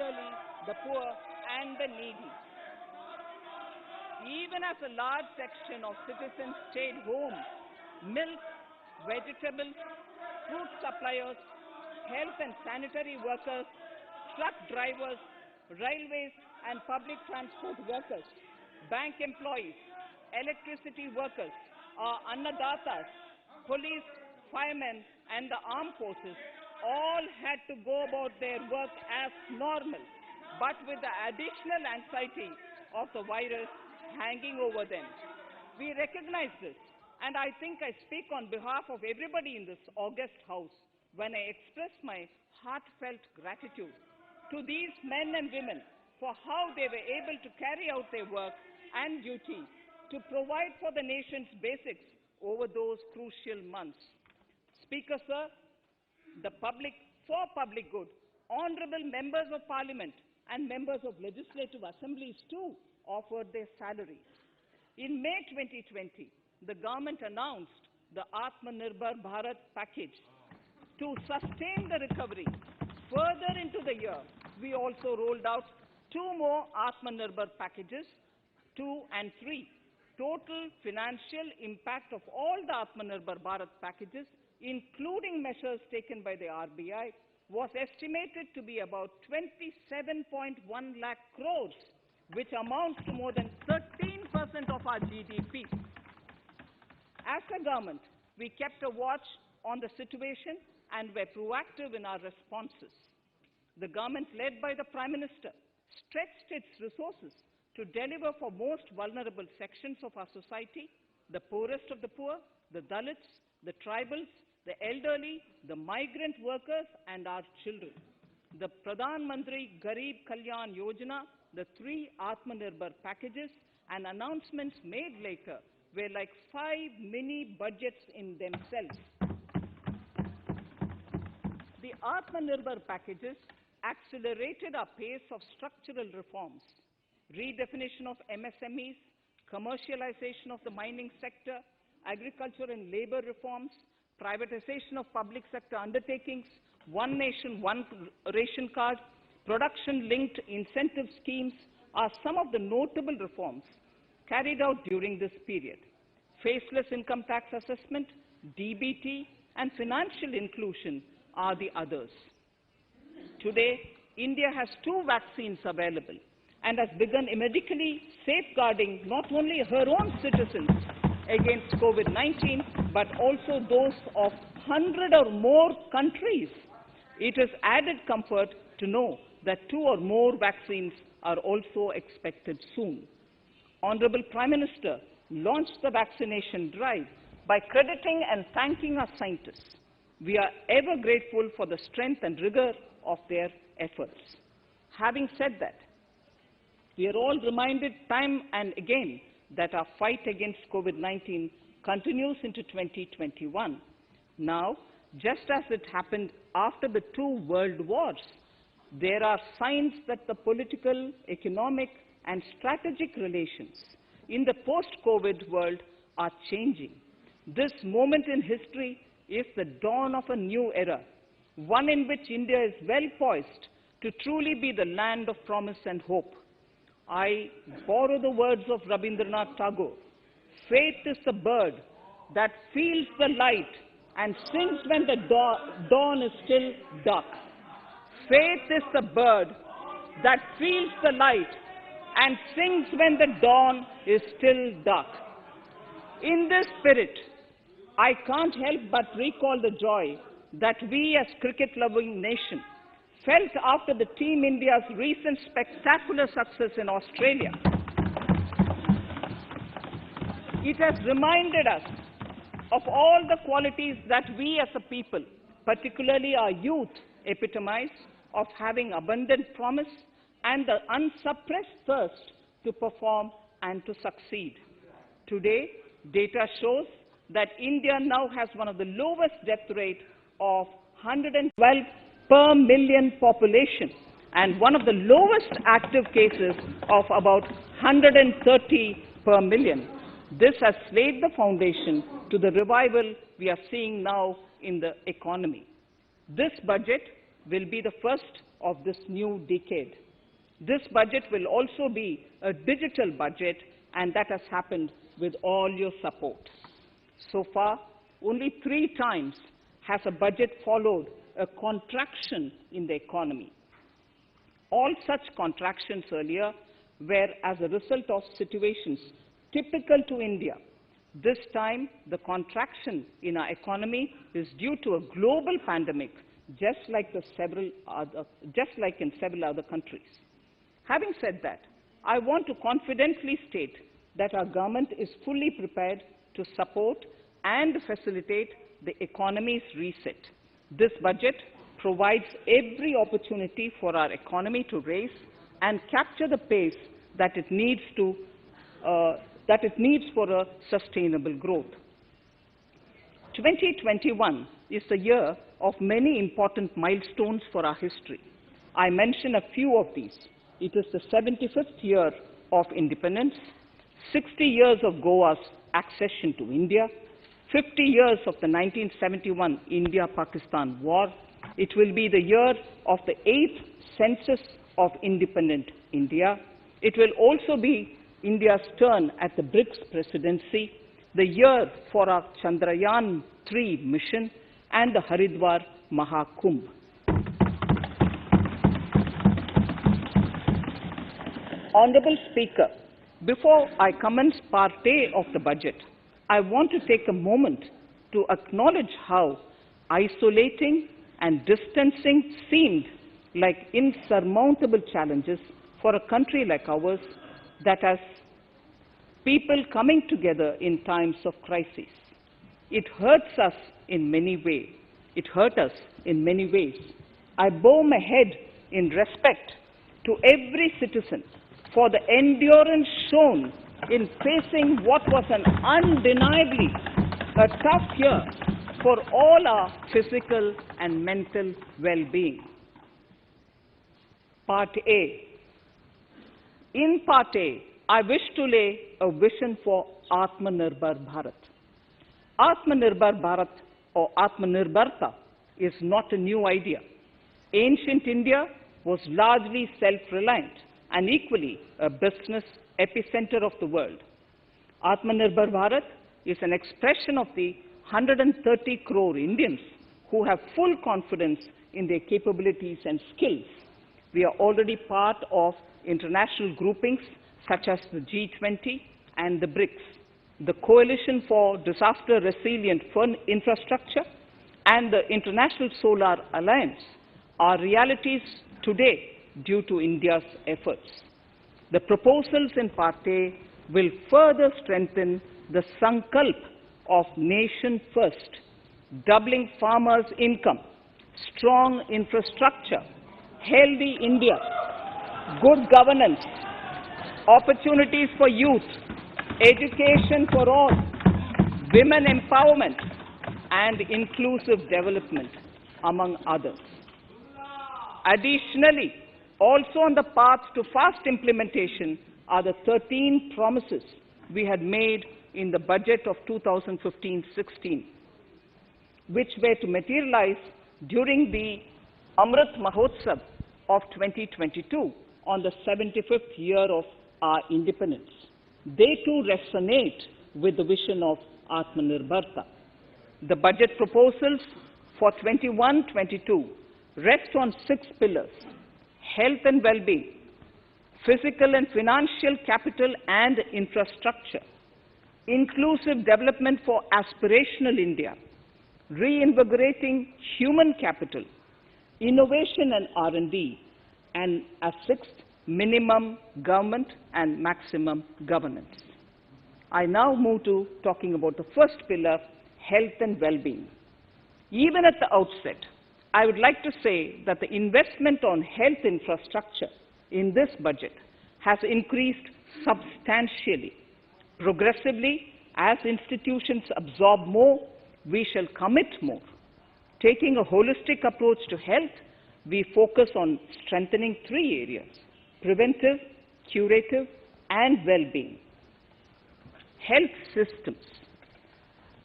elderly, the poor, and the needy. Even as a large section of citizens stayed home, milk, vegetables, fruit suppliers, health and sanitary workers, truck drivers, railways and public transport workers, bank employees, electricity workers, our annadatas, police, firemen and the armed forces all had to go about their work as normal, but with the additional anxiety of the virus hanging over them. We recognize this, and I think I speak on behalf of everybody in this august house when I express my heartfelt gratitude to these men and women for how they were able to carry out their work and duty to provide for the nation's basics over those crucial months. Speaker, sir, for public good, honorable members of parliament and members of legislative assemblies too offered their salaries. In May 2020, the government announced the Atmanirbhar Bharat package. To sustain the recovery further into the year, we also rolled out 2 more Atmanirbhar packages, 2 and 3. Total financial impact of all the Atmanirbhar Bharat packages, including measures taken by the RBI, was estimated to be about 27.1 lakh crores, which amounts to more than 13% of our GDP. As a government, we kept a watch on the situation and were proactive in our responses. The government, led by the Prime Minister, stretched its resources to deliver for most vulnerable sections of our society, the poorest of the poor, the Dalits, the tribals, the elderly, the migrant workers, and our children. The Pradhan Mantri Garib Kalyan Yojana, the 3 Atmanirbhar packages, and announcements made later were like 5 mini budgets in themselves. The Atmanirbhar packages accelerated our pace of structural reforms, redefinition of MSMEs, commercialization of the mining sector, agriculture and labor reforms, privatization of public sector undertakings, one nation, one ration card, production-linked incentive schemes are some of the notable reforms carried out during this period. Faceless income tax assessment, DBT, and financial inclusion are the others. Today, India has 2 vaccines available and has begun medically safeguarding not only her own citizens against COVID-19, but also those of 100 or more countries. It is added comfort to know that 2 or more vaccines are also expected soon. Honorable Prime Minister launched the vaccination drive by crediting and thanking our scientists. We are ever grateful for the strength and rigor of their efforts. Having said that, we are all reminded time and again that our fight against COVID-19 continues into 2021. Now, just as it happened after the 2 world wars, there are signs that the political, economic, and strategic relations in the post-COVID world are changing. This moment in history is the dawn of a new era, one in which India is well poised to truly be the land of promise and hope. I borrow the words of Rabindranath Tagore. Faith is the bird that feels the light and sings when the dawn is still dark. Faith is the bird that feels the light and sings when the dawn is still dark. In this spirit, I can't help but recall the joy that we as cricket-loving nation felt after the Team India's recent spectacular success in Australia. It has reminded us of all the qualities that we as a people, particularly our youth, epitomize of having abundant promise and the unsuppressed thirst to perform and to succeed. Today, data shows that India now has one of the lowest death rate of 112 per million population and one of the lowest active cases of about 130 per million. This has laid the foundation to the revival we are seeing now in the economy. This budget will be the first of this new decade. This budget will also be a digital budget, and that has happened with all your support. So far, only 3 times has a budget followed a contraction in the economy. All such contractions earlier were as a result of situations typical to India. This time, the contraction in our economy is due to a global pandemic, just like in several other countries. Having said that, I want to confidently state that our government is fully prepared to support and facilitate the economy's reset. This budget provides every opportunity for our economy to raise and capture the pace that it needs for a sustainable growth. 2021 is the year of many important milestones for our history. I mention a few of these. It is the 75th year of independence, 60 years of Goa's accession to India, 50 years of the 1971 India-Pakistan War. It will be the year of the 8th census of independent India. It will also be India's turn at the BRICS presidency, the year for our Chandrayaan-3 mission, and the Haridwar Mahakumbh. Honorable Speaker, before I commence Part A of the budget, I want to take a moment to acknowledge how isolating and distancing seemed like insurmountable challenges for a country like ours that has people coming together in times of crisis. It hurts us in many ways. I bow my head in respect to every citizen for the endurance shown in facing what was an undeniably a tough year for all our physical and mental well-being. Part A. In Part A, I wish to lay a vision for Atmanirbhar Bharat. Atmanirbhar Bharat or Atmanirbharta is not a new idea. Ancient India was largely self-reliant and equally a business epicenter of the world. Atmanirbhar Bharat is an expression of the 130 crore Indians who have full confidence in their capabilities and skills. We are already part of international groupings such as the G20 and the BRICS, the Coalition for Disaster Resilient Infrastructure, and the International Solar Alliance are realities today due to India's efforts. The proposals in Part A will further strengthen the sankalp of nation first, doubling farmers' income, strong infrastructure, healthy India, good governance, opportunities for youth, education for all, women empowerment, and inclusive development, among others. Additionally, also on the path to fast implementation are the 13 promises we had made in the budget of 2015-16, which were to materialize during the Amrit Mahotsav of 2022 on the 75th year of our independence. They too resonate with the vision of Atmanirbharta. The budget proposals for 21-22 rest on 6 pillars: health and well-being, physical and financial capital and infrastructure, inclusive development for aspirational India, reinvigorating human capital, innovation and R&D, and a 6th, minimum government and maximum governance. I now move to talking about the first pillar, health and well-being. Even at the outset, I would like to say that the investment on health infrastructure in this budget has increased substantially. Progressively, as institutions absorb more, we shall commit more. Taking a holistic approach to health, we focus on strengthening 3 areas: preventive, curative, and well-being. Health systems.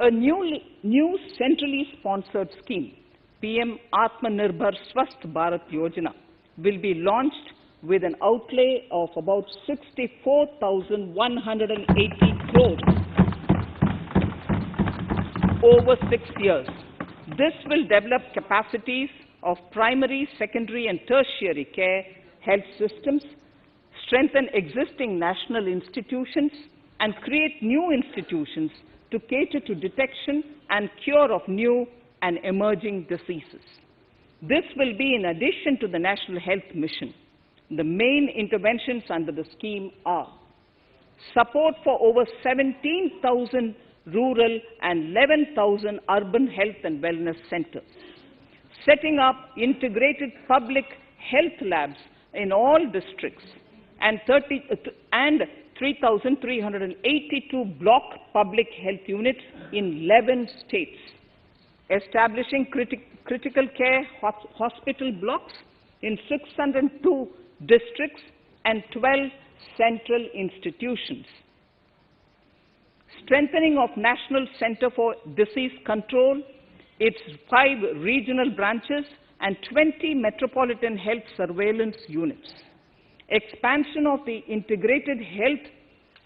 A new centrally sponsored scheme, PM Atmanirbhar Swasth Bharat Yojana, will be launched with an outlay of about 64,180 crores over 6 years. This will develop capacities of primary, secondary, and tertiary care health systems, strengthen existing national institutions, and create new institutions to cater to detection and cure of new and emerging diseases. This will be in addition to the National Health Mission. The main interventions under the scheme are support for over 17,000 rural and 11,000 urban health and wellness centers, setting up integrated public health labs in all districts, and 3,382 block public health units in 11 states, establishing critical care hospital blocks in 602 districts and 12 central institutions, strengthening of National Center for Disease Control, its 5 regional branches and 20 metropolitan health surveillance units, expansion of the integrated health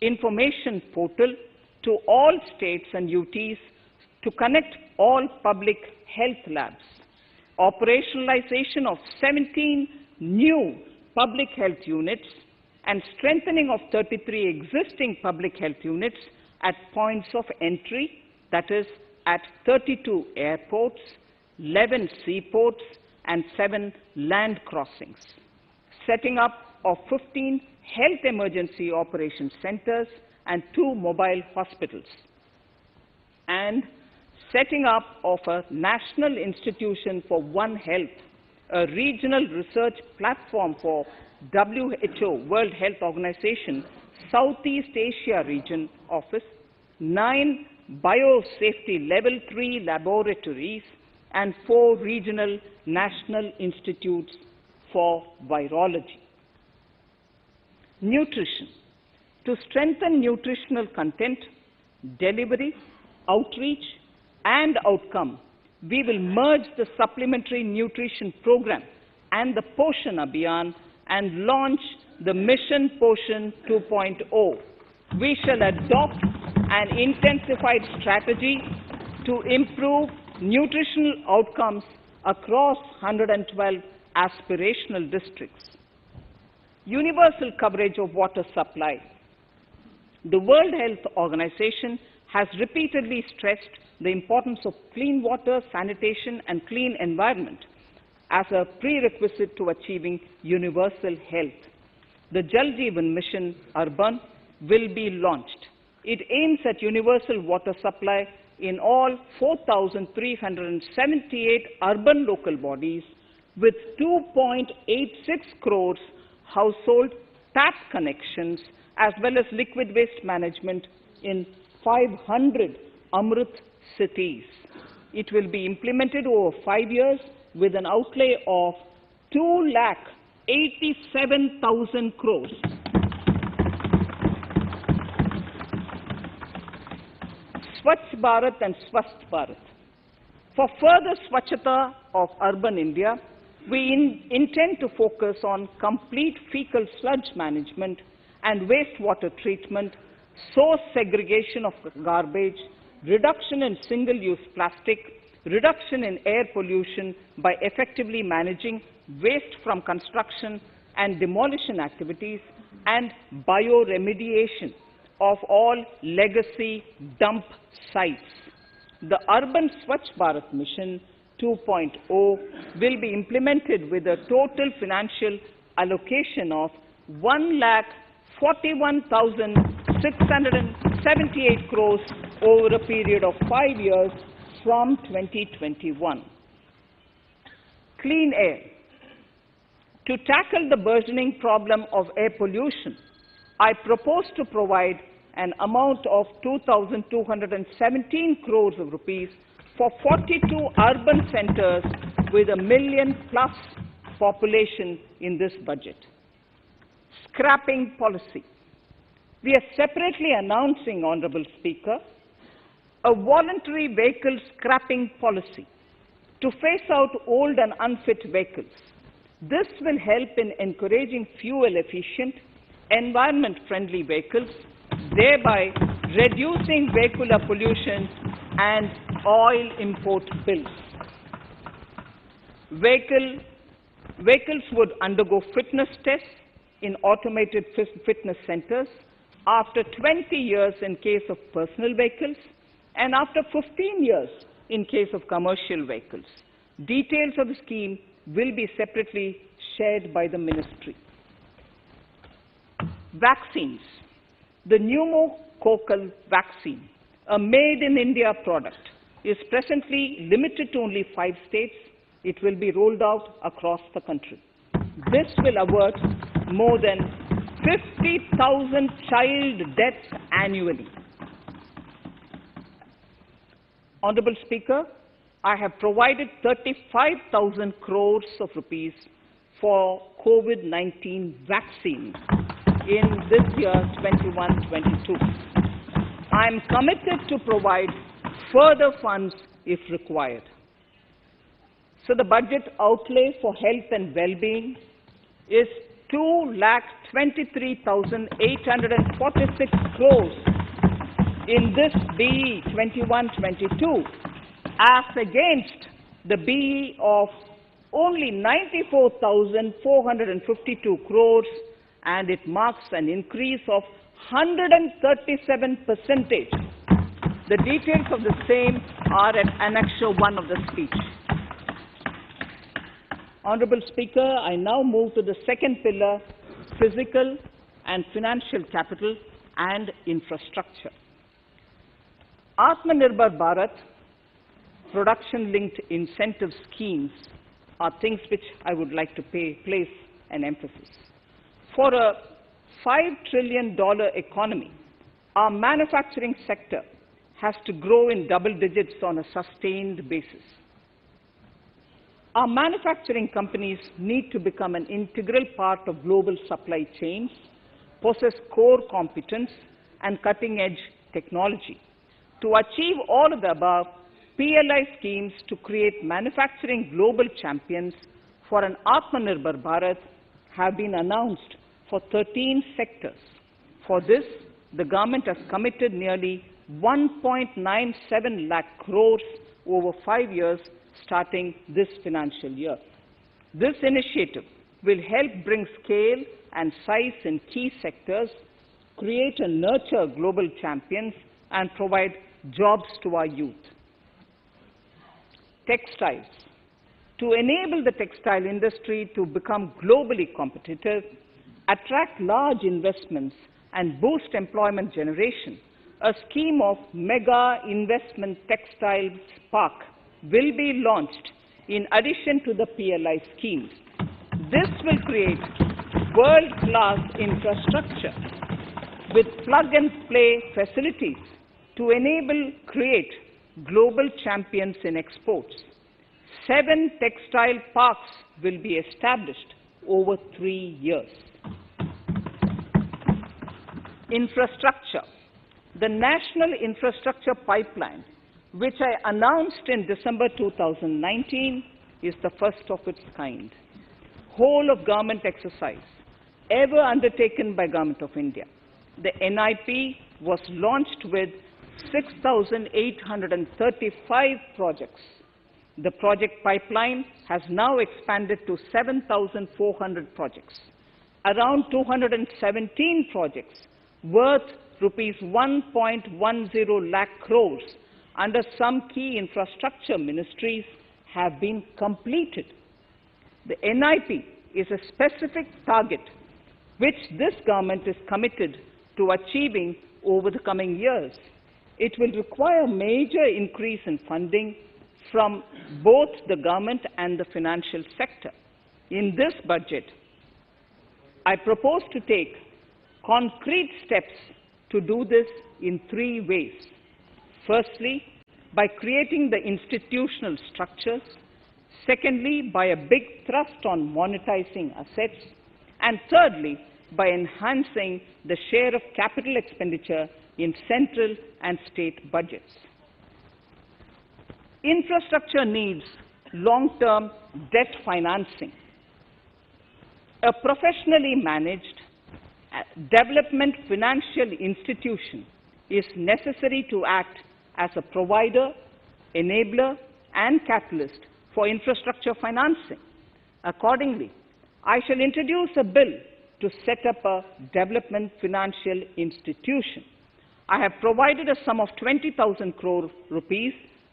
information portal to all states and UTs to connect all public health labs, operationalization of 17 new public health units, and strengthening of 33 existing public health units at points of entry, that is, at 32 airports, 11 seaports, and 7 land crossings, setting up of 15 health emergency operations centers and 2 mobile hospitals, and setting up of a National Institution for One Health, a regional research platform for WHO, World Health Organization, Southeast Asia Region Office, 9 biosafety level 3 laboratories, and 4 regional national institutes for virology. Nutrition. To strengthen nutritional content, delivery, outreach, and outcome, we will merge the supplementary nutrition program and the Poshan Abhiyan and launch the Mission Poshan 2.0. We shall adopt an intensified strategy to improve nutritional outcomes across 112 aspirational districts. Universal coverage of water supply. The World Health Organization has repeatedly stressed the importance of clean water, sanitation, and clean environment as a prerequisite to achieving universal health. The Jal Jeevan Mission Urban will be launched. It aims at universal water supply in all 4,378 urban local bodies with 2.86 crores household tap connections, as well as liquid waste management in 500 Amrit cities. It will be implemented over 5 years with an outlay of 2,87,000 crores. Swachh Bharat and Swasth Bharat. For further Swachhata of urban India, we intend to focus on complete fecal sludge management and wastewater treatment, source segregation of garbage, reduction in single-use plastic, reduction in air pollution by effectively managing waste from construction and demolition activities, and bioremediation of all legacy dump sites. The Urban Swachh Bharat Mission 2.0 will be implemented with a total financial allocation of 1,41,678 crores over a period of 5 years from 2021. Clean air. To tackle the burgeoning problem of air pollution, I propose to provide an amount of 2,217 crores of rupees for 42 urban centers with a million-plus population in this budget. Scrapping policy. We are separately announcing, Honorable Speaker, a voluntary vehicle scrapping policy to phase out old and unfit vehicles. This will help in encouraging fuel-efficient, environment-friendly vehicles, thereby reducing vehicular pollution and oil import bills. Vehicles would undergo fitness tests in automated fitness centers after 20 years in case of personal vehicles and after 15 years in case of commercial vehicles. Details of the scheme will be separately shared by the ministry. Vaccines. The pneumococcal vaccine, a made-in-India product, is presently limited to only 5 states. It will be rolled out across the country. This will avert more than 50,000 child deaths annually. Honorable Speaker, I have provided 35,000 crores of rupees for COVID-19 vaccine in this year 21-22. I am committed to provide further funds if required. So the budget outlay for health and well-being is 2,23,846 crores in this BE 21-22 as against the BE of only 94,452 crores, and it marks an increase of 137%. The details of the same are at Annexure 1 of the speech. Honorable Speaker, I now move to the second pillar, physical and financial capital and infrastructure. Atmanirbhar Bharat production-linked incentive schemes are things which I would like to place an emphasis. For a $5 trillion economy, our manufacturing sector has to grow in double digits on a sustained basis. Our manufacturing companies need to become an integral part of global supply chains, possess core competence and cutting-edge technology. To achieve all of the above, PLI schemes to create manufacturing global champions for an Atmanirbhar Bharat have been announced for 13 sectors. For this, the government has committed nearly 1.97 lakh crores over 5 years starting this financial year. This initiative will help bring scale and size in key sectors, create and nurture global champions, and provide jobs to our youth. Textiles. To enable the textile industry to become globally competitive, attract large investments, and boost employment generation, a scheme of Mega Investment Textiles Park will be launched in addition to the PLI schemes. This will create world-class infrastructure with plug-and-play facilities to create global champions in exports. 7 textile parks will be established over 3 years. Infrastructure. The National Infrastructure Pipeline, which I announced in December 2019, is the first of its kind. Whole of government exercise ever undertaken by Government of India. The NIP was launched with 6,835 projects. The project pipeline has now expanded to 7,400 projects. Around 217 projects worth rupees 1.10 lakh crores under some key infrastructure ministries have been completed. The NIP is a specific target which this government is committed to achieving over the coming years. It will require a major increase in funding from both the government and the financial sector. In this budget, I propose to take concrete steps to do this in 3 ways. Firstly, by creating the institutional structures. Secondly, by a big thrust on monetizing assets. And thirdly, by enhancing the share of capital expenditure in central and state budgets. Infrastructure needs long-term debt financing. A professionally managed development financial institution is necessary to act as a provider, enabler, and catalyst for infrastructure financing. Accordingly, I shall introduce a bill to set up a development financial institution. I have provided a sum of 20,000 crore rupees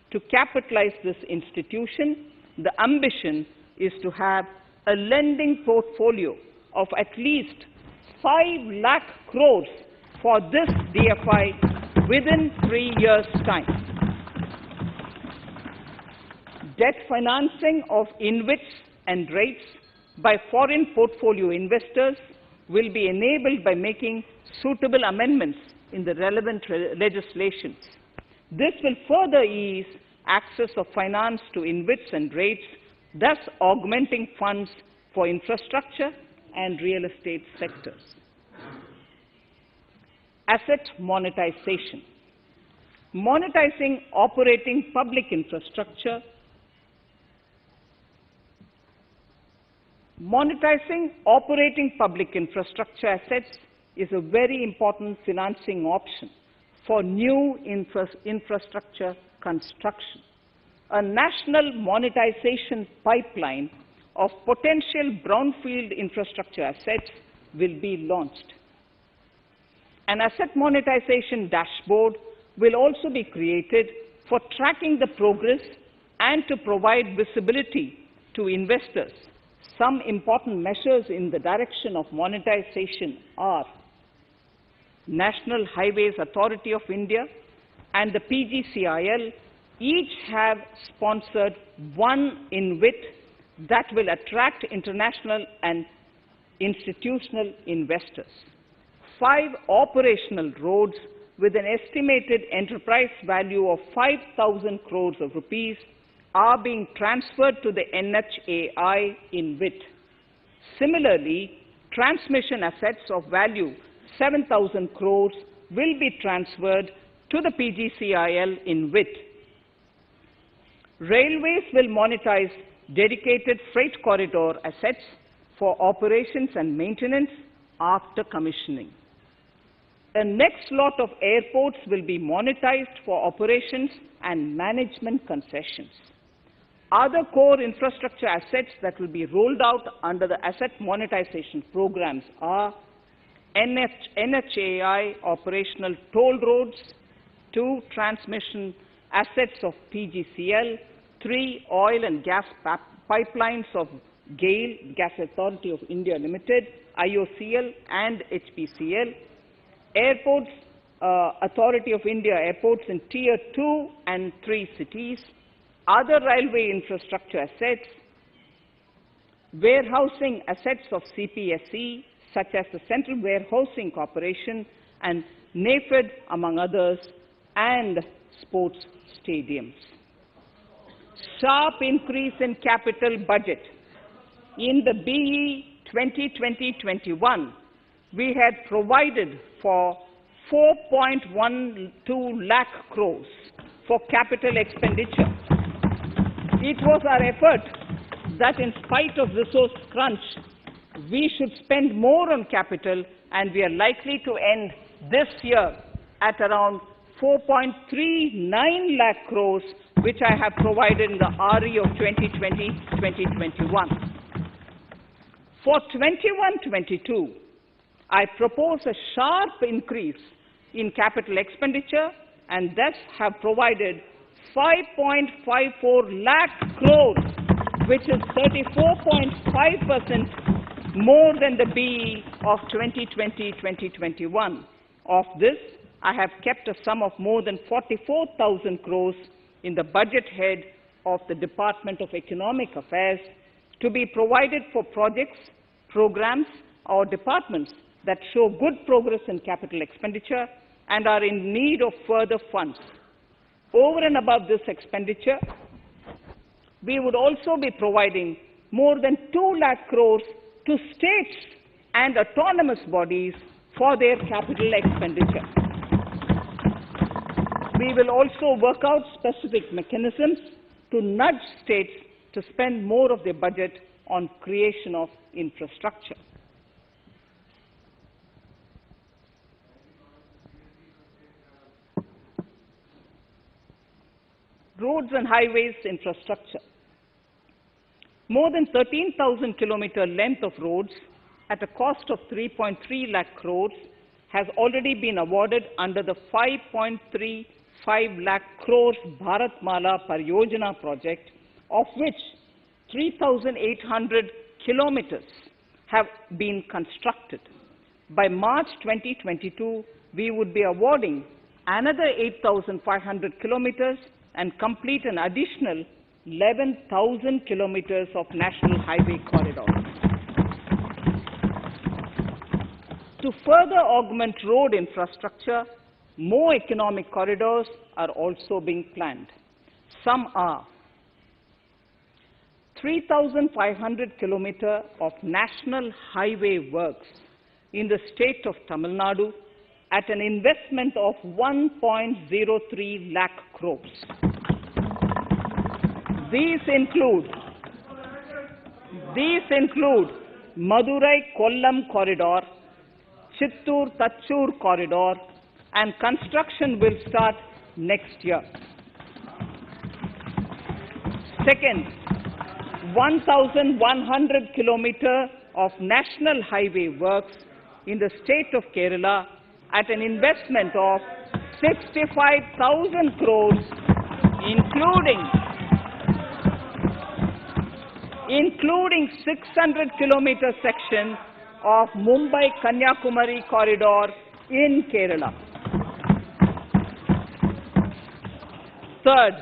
to capitalize this institution. The ambition is to have a lending portfolio of at least 5 lakh crores for this DFI within 3 years' time. Debt financing of InvITs and REITs by foreign portfolio investors will be enabled by making suitable amendments in the relevant legislations. This will further ease access of finance to InvITs and REITs, thus augmenting funds for infrastructure and real estate sectors. Asset monetization. Monetizing operating public infrastructure. Monetizing operating public infrastructure assets is a very important financing option for new infrastructure construction. A national monetization pipeline of potential brownfield infrastructure assets will be launched. An asset monetization dashboard will also be created for tracking the progress and to provide visibility to investors. Some important measures in the direction of monetization are National Highways Authority of India and the PGCIL each have sponsored one InvIT that will attract international and institutional investors. 5 operational roads with an estimated enterprise value of 5,000 crores of rupees are being transferred to the NHAI InvIT. Similarly, transmission assets of value 7,000 crores will be transferred to the PGCIL InvIT. Railways will monetize dedicated freight corridor assets for operations and maintenance after commissioning. The next lot of airports will be monetized for operations and management concessions. Other core infrastructure assets that will be rolled out under the asset monetization programs are NHAI operational toll roads, 2 transmission assets of PGCL, 3 oil and gas pipelines of GAIL, Gas Authority of India Limited, IOCL and HPCL, Airports Authority of India airports in Tier 2 and 3 cities, other railway infrastructure assets, warehousing assets of CPSE, such as the Central Warehousing Corporation and NAFED, among others, and sports stadiums. Sharp increase in capital budget. In the BE 2020-21, we had provided for 4.12 lakh crores for capital expenditure. It was our effort that in spite of resource crunch, we should spend more on capital, and we are likely to end this year at around 4.39 lakh crores, which I have provided in the RE of 2020-2021. For 21-22, I propose a sharp increase in capital expenditure and thus have provided 5.54 lakh crores, which is 34.5% more than the BE of 2020-2021. Of this, I have kept a sum of more than 44,000 crores in the budget head of the Department of Economic Affairs to be provided for projects, programs, or departments that show good progress in capital expenditure and are in need of further funds. Over and above this expenditure, we would also be providing more than 2 lakh crores to states and autonomous bodies for their capital expenditure. We will also work out specific mechanisms to nudge states to spend more of their budget on creation of infrastructure. roads and highways infrastructure. More than 13,000 kilometer length of roads at a cost of 3.3 lakh crores has already been awarded under the 5.35 lakh crores Bharatmala Pariyojana project, of which 3,800 kilometers have been constructed. By March 2022, we would be awarding another 8,500 kilometers and complete an additional 11,000 kilometers of national highway corridors. To further augment road infrastructure, more economic corridors are also being planned. Some are 3,500 kilometers of national highway works in the state of Tamil Nadu at an investment of 1.03 lakh crores. These include Madurai-Kollam corridor, Chittoor-Tachur corridor, and construction will start next year. Second, 1,100 kilometers of national highway works in the state of Kerala at an investment of 65,000 crores, including 600 kilometer section of Mumbai-Kanyakumari corridor in Kerala. Third,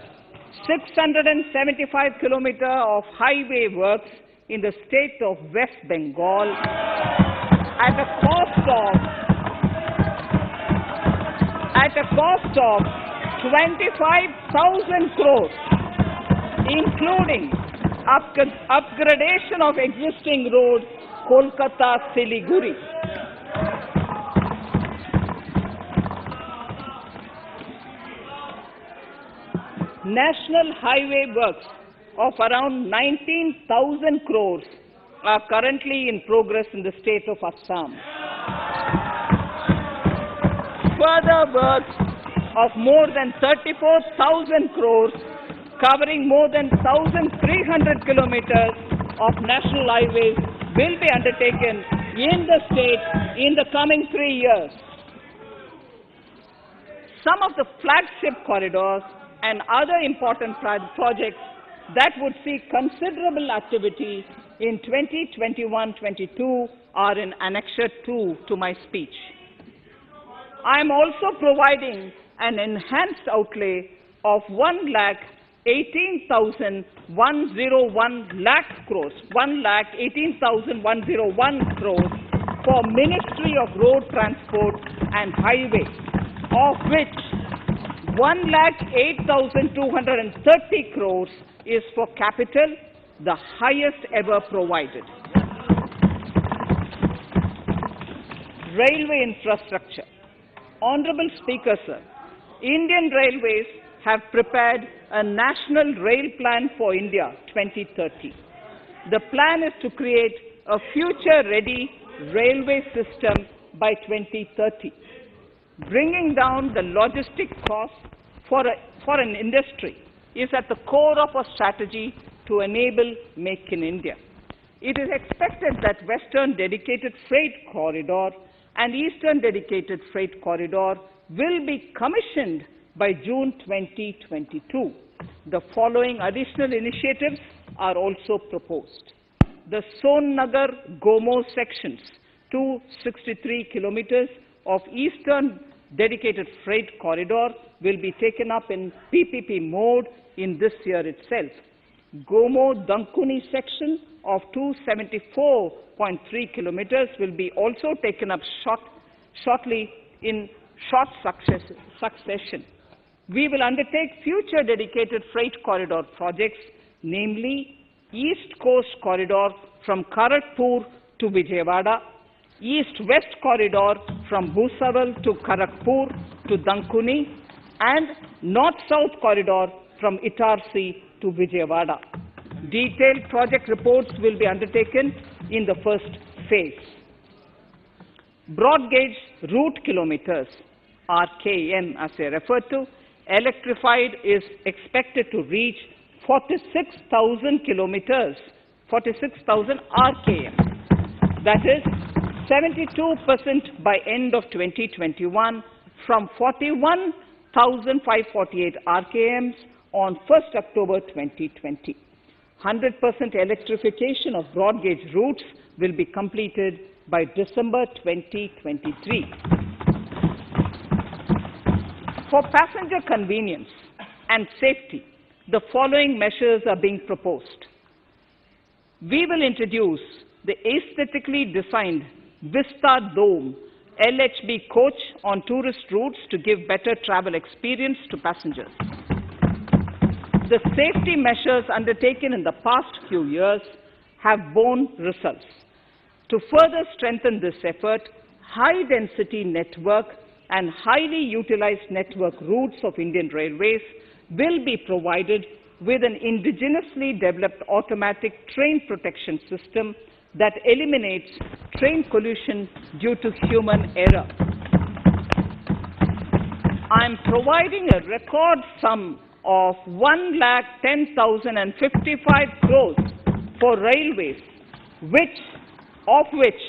675 kilometers of highway works in the state of West Bengal at a cost of 25,000 crores, including upgradation of existing road Kolkata-Siliguri. National highway works of around 19,000 crores are currently in progress in the state of Assam. Further works of more than 34,000 crores covering more than 1,300 kilometers of national highways will be undertaken in the state in the coming 3 years. Some of the flagship corridors and other important projects that would see considerable activity in 2021-22 are in Annexure 2 to my speech. I am also providing an enhanced outlay of 1,18,101 lakh crores, 1,18,101 crores for Ministry of Road Transport and Highways, of which 1,08,230 crores is for capital, the highest ever provided. Railway infrastructure. Honorable Speaker, sir, Indian Railways have prepared a National Rail Plan for India 2030. The plan is to create a future-ready railway system by 2030. Bringing down the logistic costs for an industry is at the core of our strategy to enable Make in India. It is expected that Western Dedicated Freight Corridor and Eastern Dedicated Freight Corridor will be commissioned by June 2022. The following additional initiatives are also proposed. The Sonnagar-Gomo sections, 263 kilometers of Eastern Dedicated Freight Corridor will be taken up in PPP mode in this year itself. Gomo-Dankuni section of 274.3 kilometers will be also taken up shortly in short succession. We will undertake future dedicated freight corridor projects, namely East Coast Corridor from Kharagpur to Vijayawada, East-West Corridor from Bhusaval to Kharagpur to Dankuni, and North-South Corridor from Itarsi to Vijayawada. Detailed project reports will be undertaken in the first phase. Broad gauge route kilometers, RKM as I referred to, electrified is expected to reach 46,000 kilometers, 46,000 RKM. That is 72% by end of 2021 from 41,548 RKMs on 1st October 2020. 100% electrification of broad gauge routes will be completed by December 2023. For passenger convenience and safety, the following measures are being proposed. We will introduce the aesthetically designed Vista Dome LHB coach on tourist routes to give better travel experience to passengers. The safety measures undertaken in the past few years have borne results. To further strengthen this effort, high-density network and highly utilized network routes of Indian Railways will be provided with an indigenously developed automatic train protection system that eliminates train collision due to human error. I am providing a record sum of 1,10,055 crores for railways, of which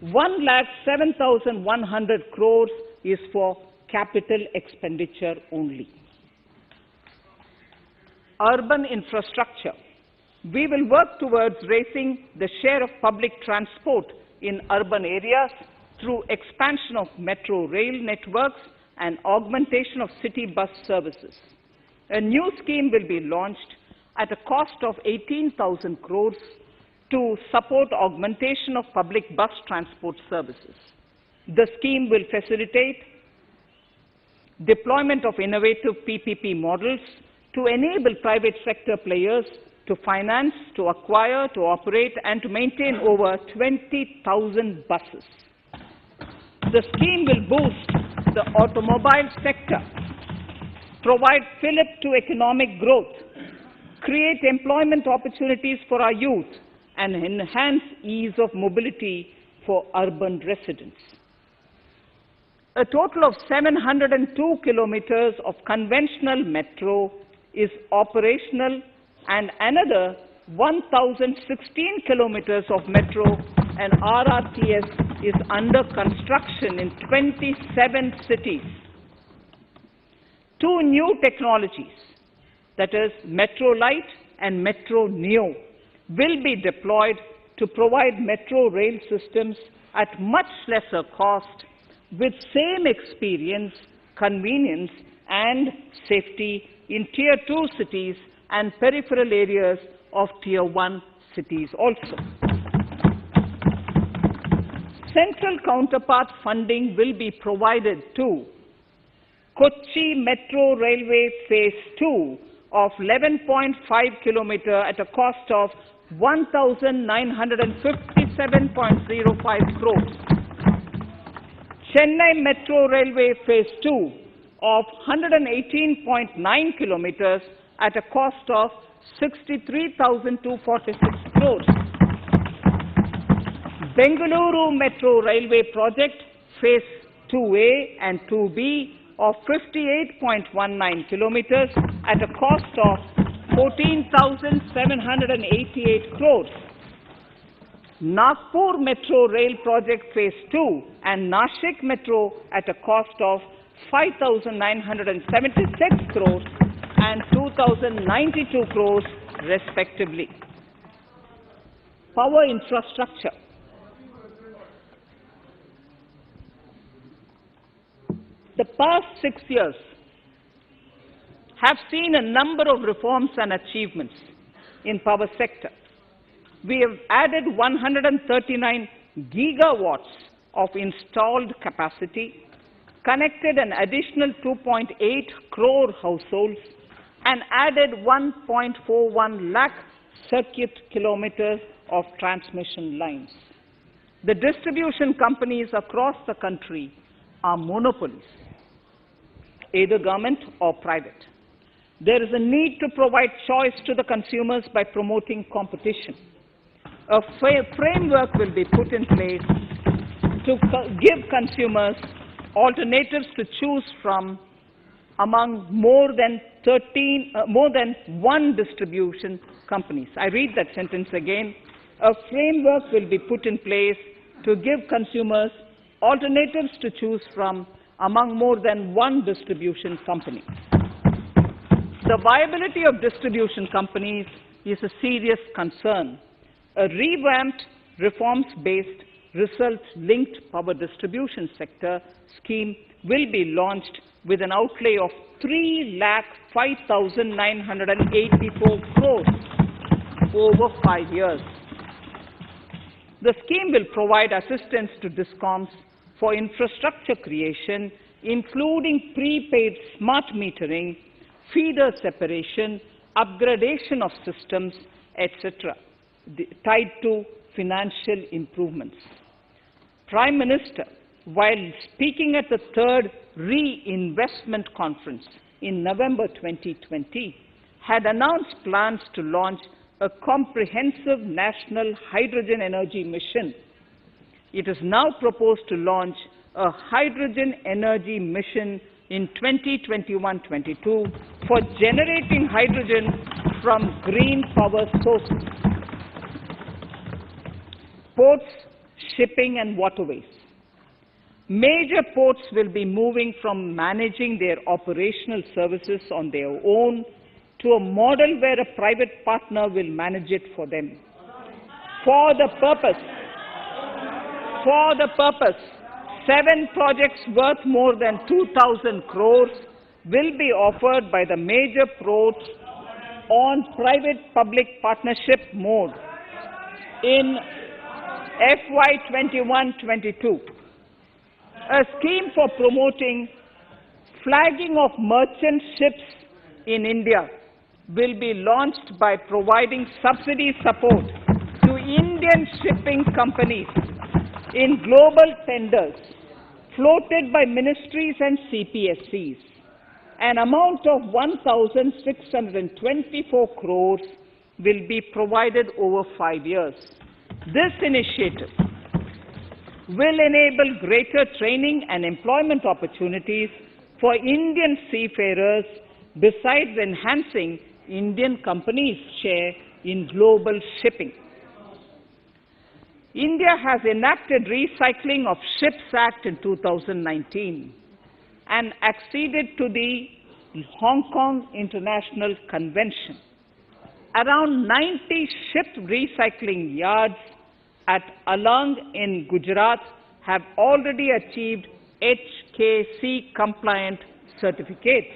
1,07,100 crores is for capital expenditure only. Urban infrastructure. We will work towards raising the share of public transport in urban areas through expansion of metro rail networks and augmentation of city bus services. A new scheme will be launched at a cost of 18,000 crores to support augmentation of public bus transport services. The scheme will facilitate deployment of innovative PPP models to enable private sector players to finance, to acquire, to operate, and to maintain over 20,000 buses. The scheme will boost the automobile sector, provide fillip to economic growth, create employment opportunities for our youth, and enhance ease of mobility for urban residents. A total of 702 kilometers of conventional metro is operational, and another 1,016 kilometers of metro and RRTS is under construction in 27 cities. Two new technologies, that is Metro Light and Metro Neo, will be deployed to provide metro rail systems at much lesser cost with same experience, convenience, and safety in Tier 2 cities and peripheral areas of Tier 1 cities also. Central counterpart funding will be provided to Kochi Metro Railway Phase 2 of 11.5 kilometer at a cost of 1,957.05 crores. Chennai Metro Railway Phase 2 of 118.9 kilometers at a cost of 63,246 crores. Bengaluru Metro Railway Project Phase 2A and 2B of 58.19 kilometers at a cost of 14,788 crores. Nagpur Metro Rail Project Phase 2 and Nashik Metro at a cost of 5,976 crores and 2,092 crores respectively. Power infrastructure. The past 6 years have seen a number of reforms and achievements in power sector. We have added 139 gigawatts of installed capacity, connected an additional 2.8 crore households, and added 1.41 lakh circuit kilometers of transmission lines. The distribution companies across the country are monopolies, either government or private. There is a need to provide choice to the consumers by promoting competition. A framework will be put in place to give consumers alternatives to choose from among more than one distribution companies. I read that sentence again. A framework will be put in place to give consumers alternatives to choose from among more than one distribution company. The viability of distribution companies is a serious concern. A revamped, reforms-based, results-linked power distribution sector scheme will be launched with an outlay of 3,05,984 crores over 5 years. The scheme will provide assistance to DISCOMs for infrastructure creation, including prepaid smart metering, feeder separation, upgradation of systems, etc., tied to financial improvements. Prime Minister, while speaking at the third Reinvestment Conference in November 2020, had announced plans to launch a comprehensive national hydrogen energy mission. It is now proposed to launch a hydrogen energy mission in 2021-22 for generating hydrogen from green power sources. Ports, shipping and waterways. Major ports will be moving from managing their operational services on their own to a model where a private partner will manage it for them. For the purpose, 7 projects worth more than 2,000 crores will be offered by the major ports on private-public partnership mode in FY 21-22. A scheme for promoting flagging of merchant ships in India will be launched by providing subsidy support to Indian shipping companies in global tenders floated by ministries and CPSCs. An amount of 1,624 crores will be provided over 5 years. This initiative will enable greater training and employment opportunities for Indian seafarers, besides enhancing Indian companies' share in global shipping. India has enacted Recycling of Ships Act in 2019 and acceded to the Hong Kong International Convention. Around 90 ship recycling yards at Alang in Gujarat have already achieved HKC-compliant certificates.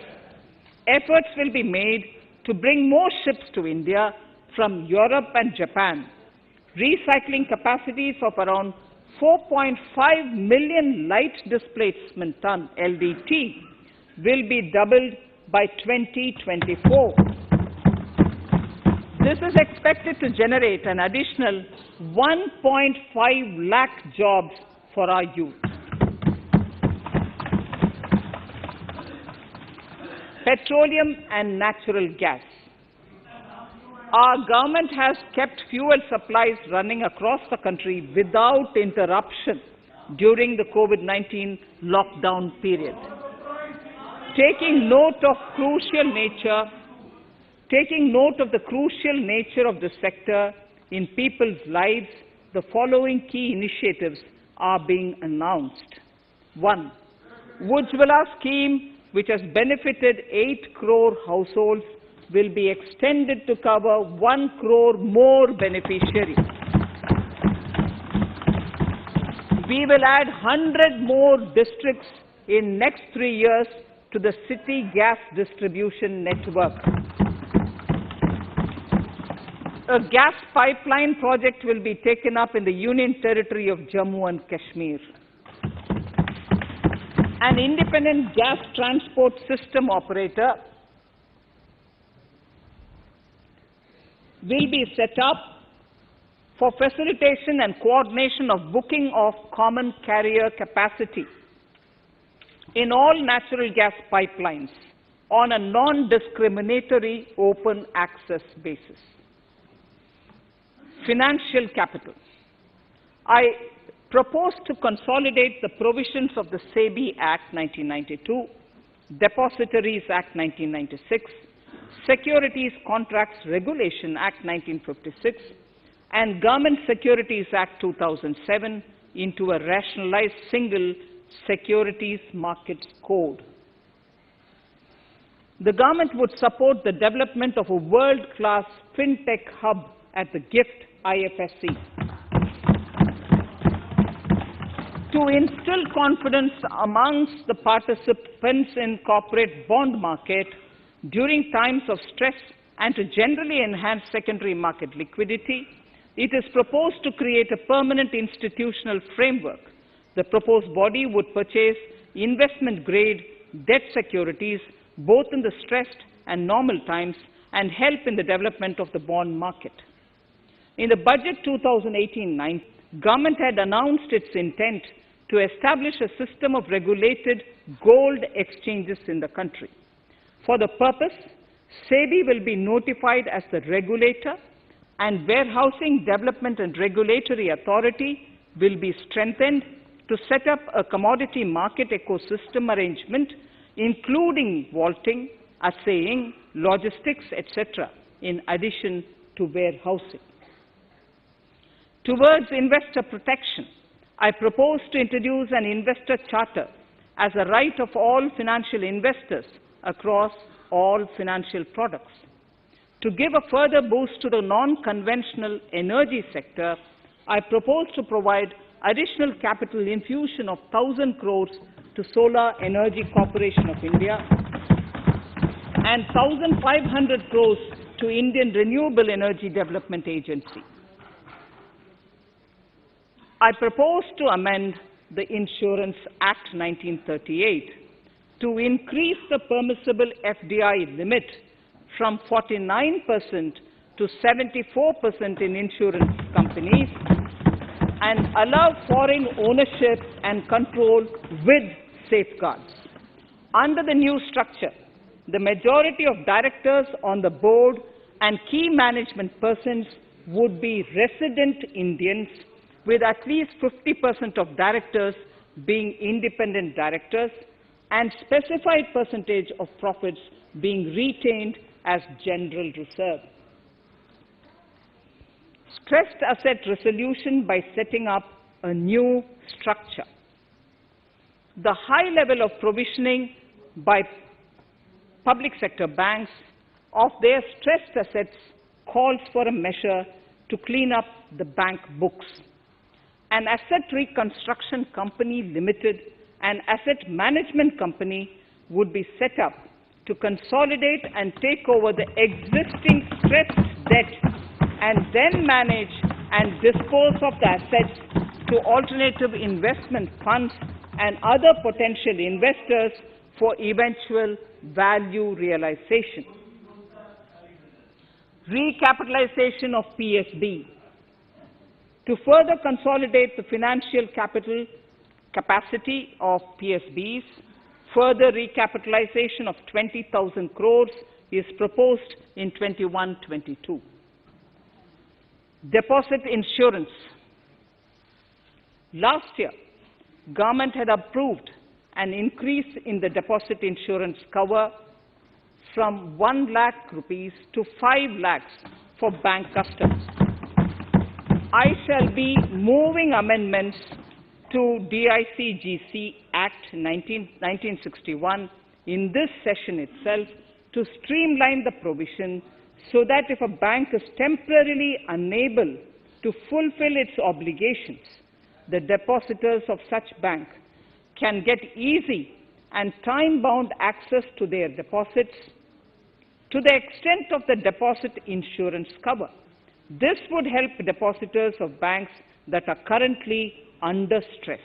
Efforts will be made to bring more ships to India from Europe and Japan. Recycling capacities of around 4.5 million light displacement ton LDT will be doubled by 2024. This is expected to generate an additional 1.5 lakh jobs for our youth. Petroleum and natural gas. Our government has kept fuel supplies running across the country without interruption during the COVID-19 lockdown period. Taking note of the crucial nature of the sector in people's lives, the following key initiatives are being announced. 1. Ujjwala scheme, which has benefited 8 crore households, will be extended to cover 1 crore more beneficiaries. We will add 100 more districts in next 3 years to the city gas distribution network. A gas pipeline project will be taken up in the Union Territory of Jammu and Kashmir. An independent gas transport system operator will be set up for facilitation and coordination of booking of common carrier capacity in all natural gas pipelines on a non-discriminatory open access basis. Financial capital. I propose to consolidate the provisions of the SEBI Act 1992 Depositories Act 1996, Securities Contracts Regulation Act 1956, and Government Securities Act 2007 into a rationalized single securities markets code. The government would support the development of a world-class fintech hub at the GIFT IFSC. To instill confidence amongst the participants in corporate bond market during times of stress and to generally enhance secondary market liquidity, it is proposed to create a permanent institutional framework. The proposed body would purchase investment-grade debt securities both in the stressed and normal times and help in the development of the bond market. In the budget 2018-19, government had announced its intent to establish a system of regulated gold exchanges in the country. For the purpose, SEBI will be notified as the regulator, and Warehousing Development and Regulatory Authority will be strengthened to set up a commodity market ecosystem arrangement, including vaulting, assaying, logistics, etc., in addition to warehousing. Towards investor protection, I propose to introduce an investor charter as a right of all financial investors across all financial products. To give a further boost to the non-conventional energy sector, I propose to provide additional capital infusion of 1,000 crores to Solar Energy Corporation of India and 1,500 crores to Indian Renewable Energy Development Agency. I propose to amend the Insurance Act 1938 to increase the permissible FDI limit from 49% to 74% in insurance companies and allow foreign ownership and control with safeguards. Under the new structure, the majority of directors on the board and key management persons would be resident Indians, with at least 50% of directors being independent directors and specified percentage of profits being retained as general reserve. Stressed asset resolution by setting up a new structure. The high level of provisioning by public sector banks of their stressed assets calls for a measure to clean up the bank books. An asset reconstruction company limited, an asset management company would be set up to consolidate and take over the existing stressed debt and then manage and dispose of the assets to alternative investment funds and other potential investors for eventual value realization. Recapitalization of PSB. To further consolidate the financial capital capacity of PSBs, further recapitalization of 20,000 crores is proposed in 21-22. Deposit insurance. Last year, government had approved an increase in the deposit insurance cover from 1 lakh rupees to 5 lakhs for bank customers. I shall be moving amendments to DICGC Act 1961 in this session itself to streamline the provision so that if a bank is temporarily unable to fulfill its obligations, the depositors of such bank can get easy and time-bound access to their deposits to the extent of the deposit insurance cover. This would help depositors of banks that are currently under stress.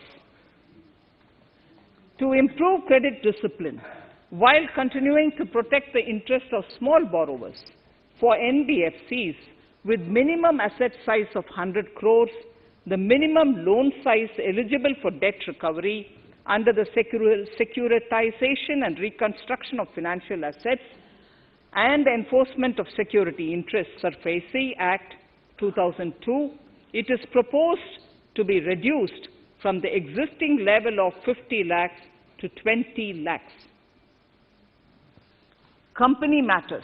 To improve credit discipline, while continuing to protect the interests of small borrowers, for NBFCs with minimum asset size of 100 crores, the minimum loan size eligible for debt recovery under the Securitization and Reconstruction of Financial Assets and Enforcement of Security Interests, SARFAESI Act 2002, it is proposed to be reduced from the existing level of 50 lakhs to 20 lakhs. Company matters.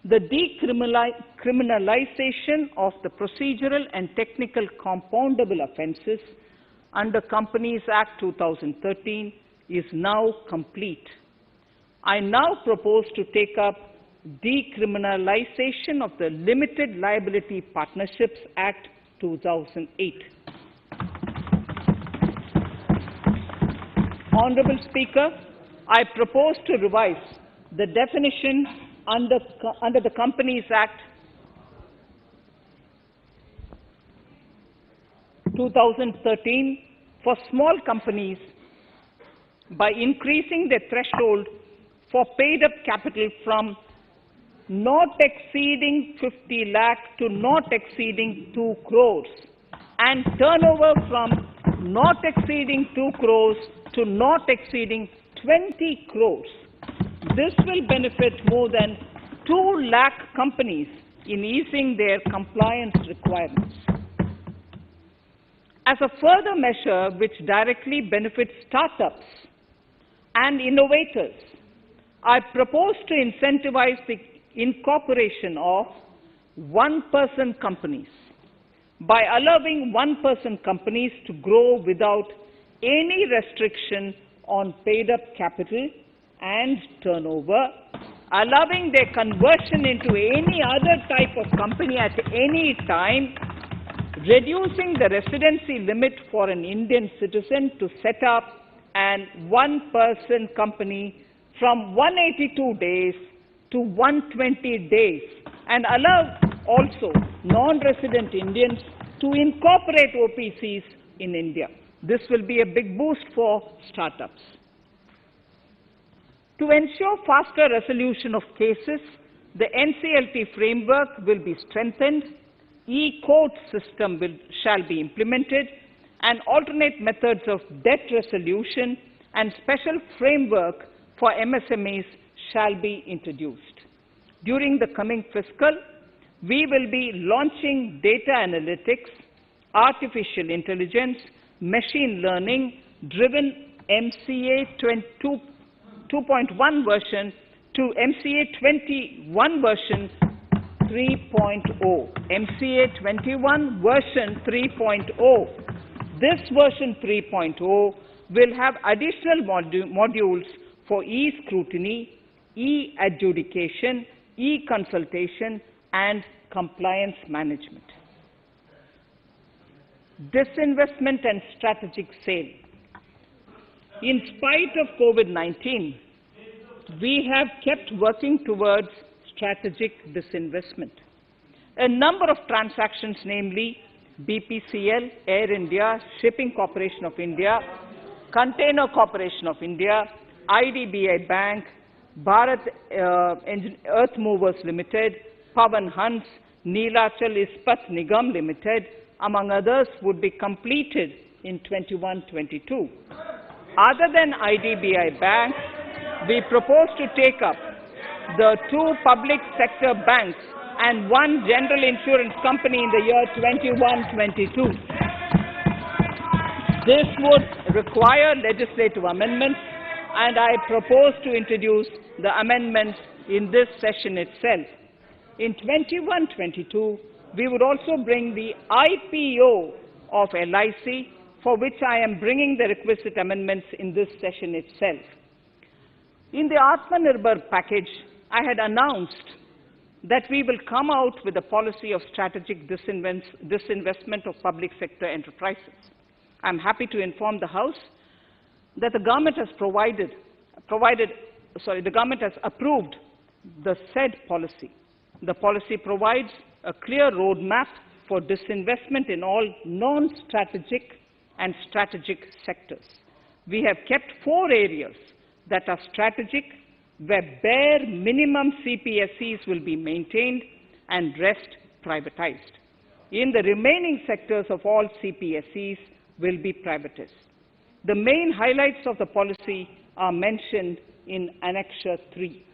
The decriminalization of the procedural and technical compoundable offences under Companies Act 2013 is now complete. I now propose to take up decriminalization of the Limited Liability Partnerships Act 2008. Honourable Speaker, I propose to revise the definition under the Companies Act 2013 for small companies by increasing the threshold for paid-up capital from not exceeding 50 lakh to not exceeding 2 crores and turnover from not exceeding 2 crores to not exceeding 20 crores. This will benefit more than 2 lakh companies in easing their compliance requirements. As a further measure which directly benefits startups and innovators, I propose to incentivize the incorporation of one-person companies by allowing one-person companies to grow without any restriction on paid-up capital and turnover, allowing their conversion into any other type of company at any time, reducing the residency limit for an Indian citizen to set up an one-person company from 182 days to 120 days, and allow also non-resident Indians to incorporate OPCs in India. This will be a big boost for startups. To ensure faster resolution of cases, the NCLT framework will be strengthened, e-court system shall be implemented, and alternate methods of debt resolution and special framework for MSMEs shall be introduced. During the coming fiscal, we will be launching data analytics, artificial intelligence, machine learning driven MCA 2.1 version to MCA 21 version 3.0. MCA 21 version 3.0. This version 3.0 will have additional modules for e-scrutiny, e-adjudication, e-consultation, and compliance management. Disinvestment and strategic sale. In spite of COVID-19, we have kept working towards strategic disinvestment. A number of transactions, namely BPCL, Air India, Shipping Corporation of India, Container Corporation of India, IDBI Bank, Bharat Earth Movers Limited, Pavan Hans, Neelachal Ispat Nigam Limited, among others, would be completed in 21-22. Other than IDBI Bank, we propose to take up the 2 public sector banks and 1 general insurance company in the year 21-22. This would require legislative amendments, and I propose to introduce the amendments in this session itself. In 21-22, we would also bring the IPO of LIC, for which I am bringing the requisite amendments in this session itself. In the Atmanirbhar package, I had announced that we will come out with a policy of strategic disinvestment of public sector enterprises. I'm happy to inform the House that the government has the government has approved the said policy. The policy provides a clear roadmap for disinvestment in all non-strategic and strategic sectors. We have kept 4 areas that are strategic, where bare minimum CPSEs will be maintained and rest privatized. In the remaining sectors of all CPSEs will be privatized. The main highlights of the policy are mentioned in Annexure 3.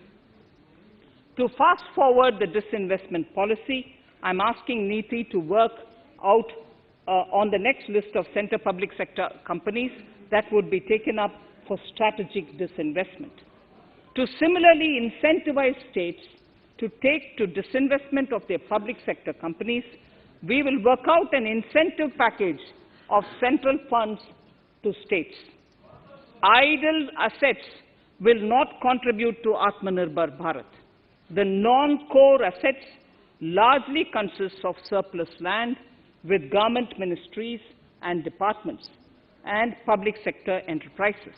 To fast forward the disinvestment policy, I'm asking NITI to work out on the next list of centre public sector companies that would be taken up for strategic disinvestment. To similarly incentivize states to take to disinvestment of their public sector companies, we will work out an incentive package of central funds to states. Idle assets will not contribute to Atmanirbhar Bharat. The non-core assets largely consist of surplus land with government ministries and departments and public sector enterprises.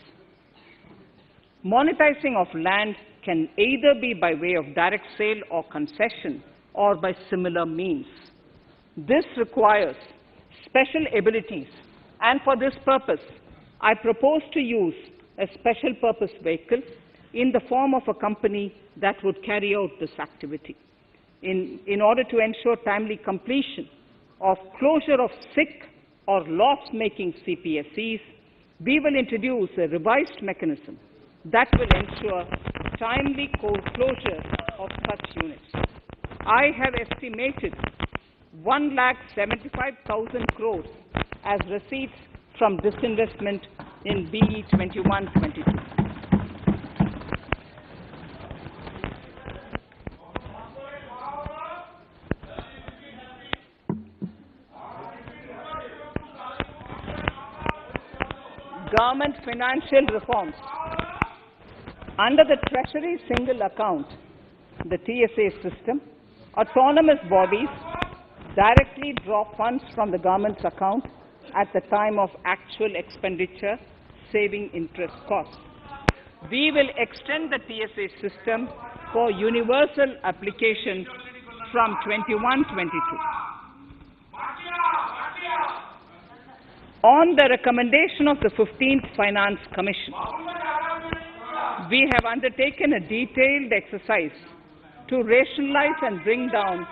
Monetizing of land can either be by way of direct sale or concession or by similar means. This requires special abilities, and for this purpose, I propose to use a special purpose vehicle in the form of a company that would carry out this activity. In order to ensure timely completion of closure of sick or loss-making CPSEs, we will introduce a revised mechanism that will ensure timely closure of such units. I have estimated 1,75,000 crores as receipts from disinvestment in BE 21-22. Government financial reforms. Under the Treasury single account, the TSA system, autonomous bodies directly draw funds from the government's account at the time of actual expenditure, saving interest costs. We will extend the TSA system for universal application from 21-22. On the recommendation of the 15th Finance Commission, we have undertaken a detailed exercise to rationalize and bring down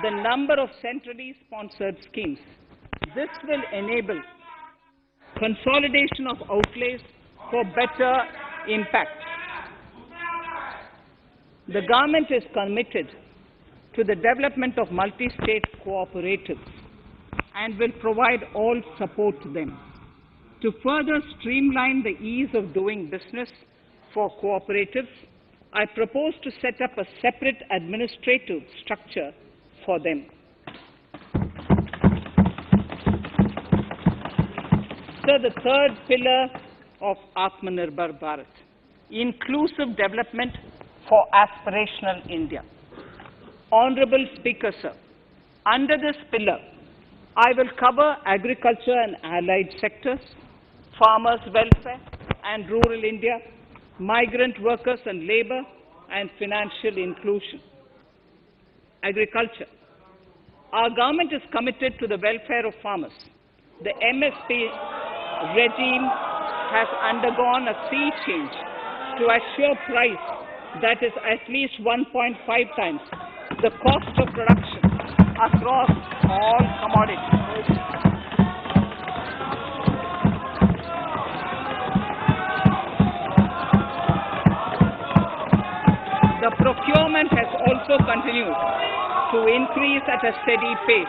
the number of centrally sponsored schemes. This will enable consolidation of outlays for better impact. The government is committed to the development of multi-state cooperatives and will provide all support to them. To further streamline the ease of doing business for cooperatives, I propose to set up a separate administrative structure for them. So the third pillar of Atmanirbhar Bharat, inclusive development for aspirational India. Honorable Speaker, sir, under this pillar, I will cover agriculture and allied sectors, farmers' welfare and rural India, migrant workers and labor, and financial inclusion. Agriculture. Our government is committed to the welfare of farmers. The MSP regime has undergone a sea change to assure price that is at least 1.5 times the cost of production across all commodities. The procurement has also continued to increase at a steady pace.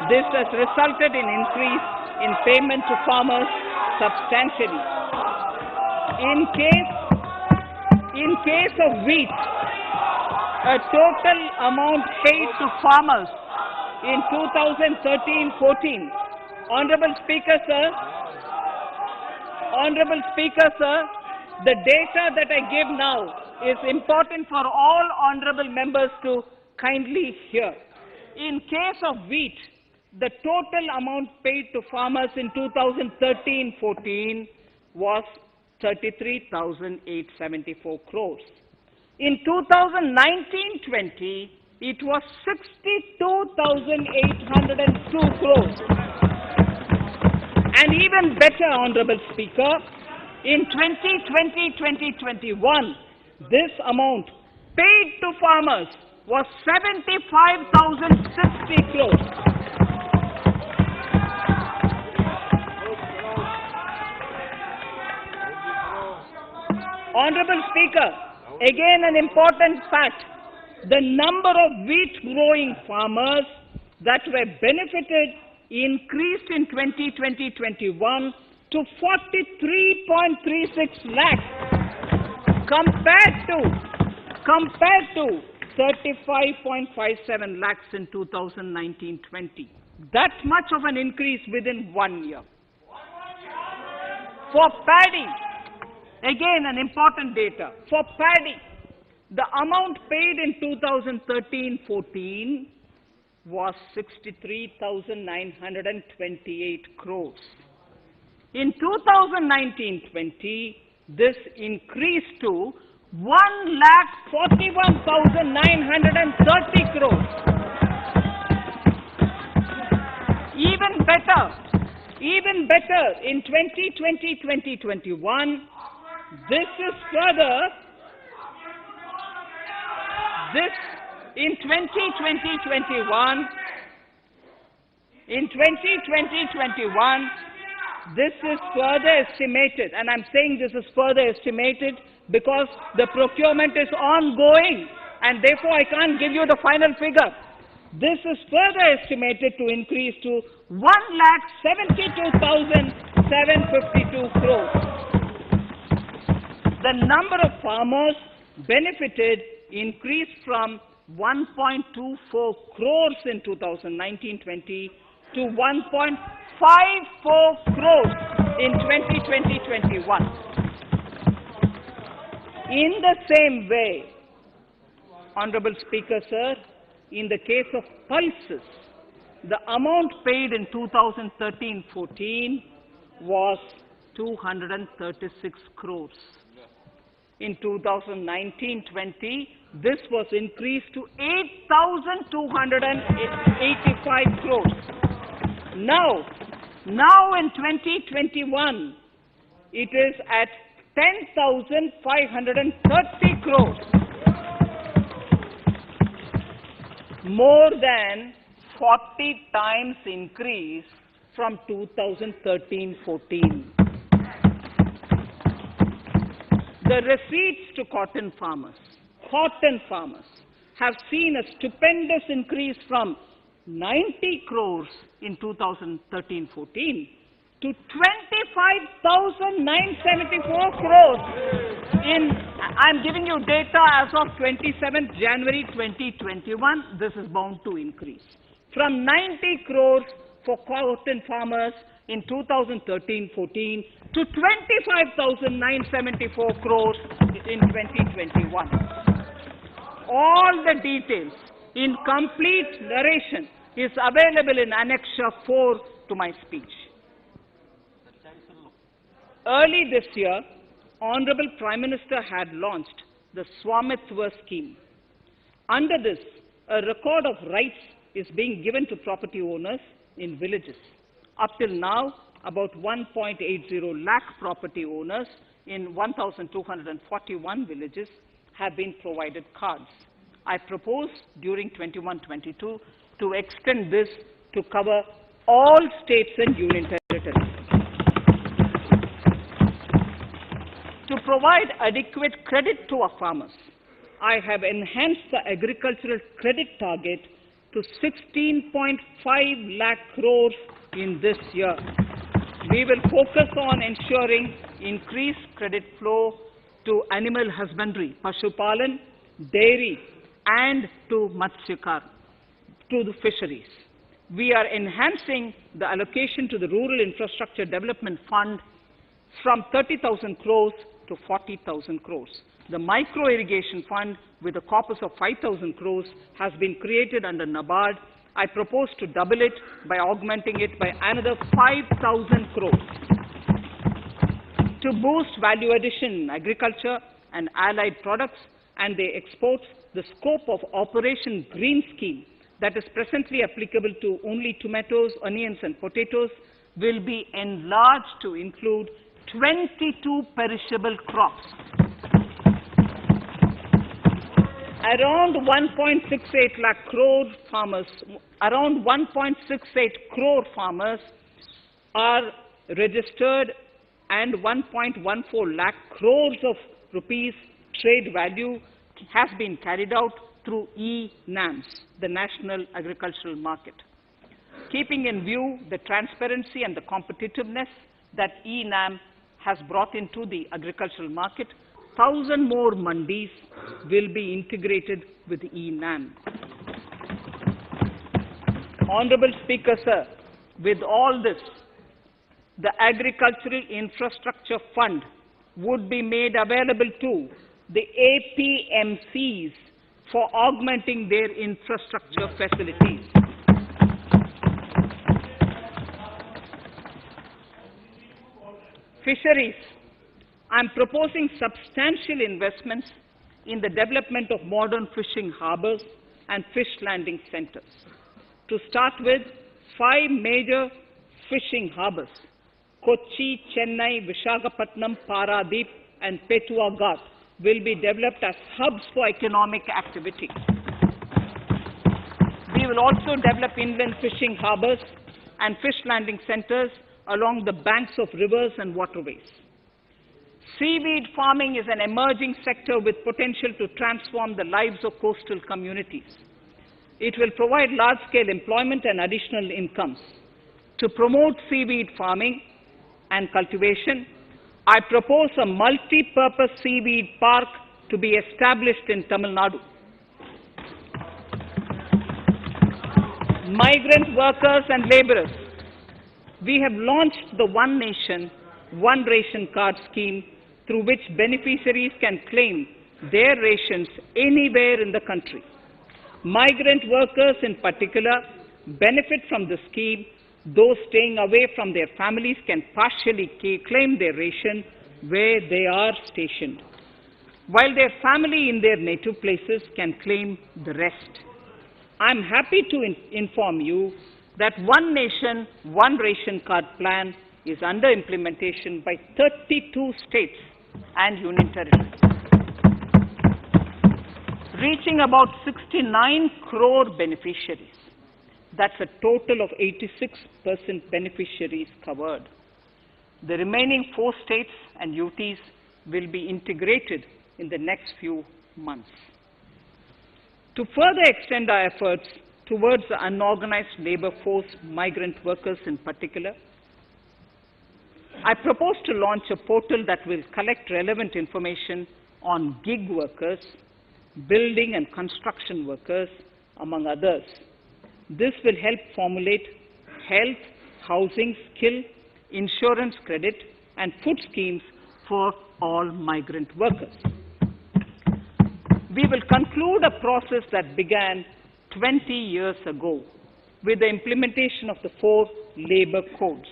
This has resulted in increase in payment to farmers substantially. In case of wheat, a total amount paid to farmers in 2013-14, Honorable Speaker, sir, the data that I give now is important for all honorable members to kindly hear. In case of wheat, the total amount paid to farmers in 2013-14 was 33,874 crores. In 2019-20, it was 62,802 crores. And even better, Honorable Speaker, in 2020-2021, this amount paid to farmers was 75,060 crores. Honorable Speaker, again an important fact, the number of wheat growing farmers that were benefited increased in 2020-21 to 43.36 lakhs compared to 35.57 lakhs in 2019-20. That much of an increase within 1 year. For paddy, again an important data. For paddy, the amount paid in 2013-14 was 63,928 crores. In 2019-20, this increased to 1,41,930 crores. Even better, in 2020-2021, this is further, in 2020-21, this is further estimated, and I'm saying this is further estimated because the procurement is ongoing, and therefore I can't give you the final figure. This is further estimated to increase to 1,72,752 crores. The number of farmers benefited increased from 1.24 crores in 2019-20 to 1.54 crores in 2020-21. In the same way, Honorable Speaker, sir, in the case of pulses, the amount paid in 2013-14 was 236 crores. In 2019-20, this was increased to 8,285 crores. Now in 2021, it is at 10,530 crores. More than 40 times increase from 2013-14. The receipts to cotton farmers have seen a stupendous increase from 90 crores in 2013-14 to 25,974 crores I'm giving you data as of 27th January 2021. This is bound to increase. From 90 crores for cotton farmers in 2013-14 to 25,974 crores in 2021. All the details in complete narration is available in Annexure 4 to my speech. Early this year, Honorable Prime Minister had launched the Swamitva scheme. Under this, a record of rights is being given to property owners in villages. Up till now, about 1.80 lakh property owners in 1,241 villages have been provided cards. I propose during 21-22 to extend this to cover all states and union territories. To provide adequate credit to our farmers, I have enhanced the agricultural credit target to 16.5 lakh crores in this year. We will focus on ensuring increased credit flow to animal husbandry, Pashupalan, dairy, and to Matsyakar, to the fisheries. We are enhancing the allocation to the Rural Infrastructure Development Fund from 30,000 crores to 40,000 crores. The Micro Irrigation Fund, with a corpus of 5,000 crores, has been created under NABARD. I propose to double it by augmenting it by another 5,000 crores. To boost value addition in agriculture and allied products and their exports, the scope of Operation Green Scheme, that is presently applicable to only tomatoes, onions, and potatoes, will be enlarged to include 22 perishable crops. Around 1.68 lakh crore farmers, around 1.68 crore farmers are registered, and 1.14 lakh crores of rupees trade value has been carried out through e-NAMs, the National Agricultural Market. Keeping in view the transparency and the competitiveness that e-NAM has brought into the agricultural market, 1,000 more mandis will be integrated with e-NAM. Honorable Speaker, sir, with all this, the Agricultural Infrastructure Fund would be made available to the APMCs for augmenting their infrastructure facilities. Fisheries. I am proposing substantial investments in the development of modern fishing harbors and fish landing centers. To start with, 5 major fishing harbors, Kochi, Chennai, Visakhapatnam, Paradip, and Petua Ghat, will be developed as hubs for economic activity. We will also develop inland fishing harbors and fish landing centers along the banks of rivers and waterways. Seaweed farming is an emerging sector with potential to transform the lives of coastal communities. It will provide large-scale employment and additional incomes. To promote seaweed farming and cultivation, I propose a multi-purpose seaweed park to be established in Tamil Nadu. Migrant workers and laborers. We have launched the One Nation, One Ration Card scheme through which beneficiaries can claim their rations anywhere in the country. Migrant workers in particular benefit from the scheme. Those staying away from their families can partially claim their ration where they are stationed, while their family in their native places can claim the rest. I am happy to inform you that One Nation, One Ration Card plan is under implementation by 32 states and union territories, reaching about 69 crore beneficiaries. That's a total of 86% beneficiaries covered. The remaining 4 states and UTs will be integrated in the next few months. To further extend our efforts towards the unorganized labor force, migrant workers in particular, I propose to launch a portal that will collect relevant information on gig workers, building and construction workers, among others. This will help formulate health, housing, skill, insurance credit, and food schemes for all migrant workers. We will conclude a process that began 20 years ago with the implementation of the 4 labor codes.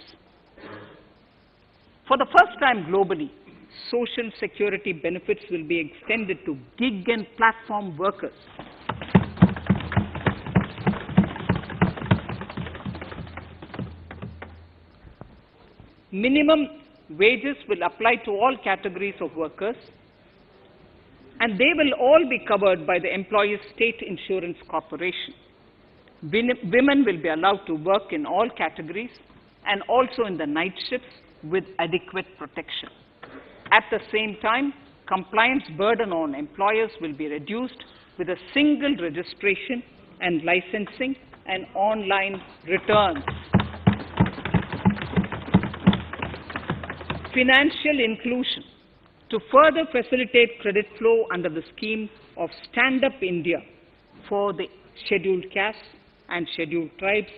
For the first time globally, social security benefits will be extended to gig and platform workers. Minimum wages will apply to all categories of workers, and they will all be covered by the Employees State Insurance Corporation. Women will be allowed to work in all categories and also in the night shifts with adequate protection. At the same time, compliance burden on employers will be reduced with a single registration and licensing and online returns. Financial inclusion. To further facilitate credit flow under the scheme of Stand Up India for the scheduled castes and scheduled tribes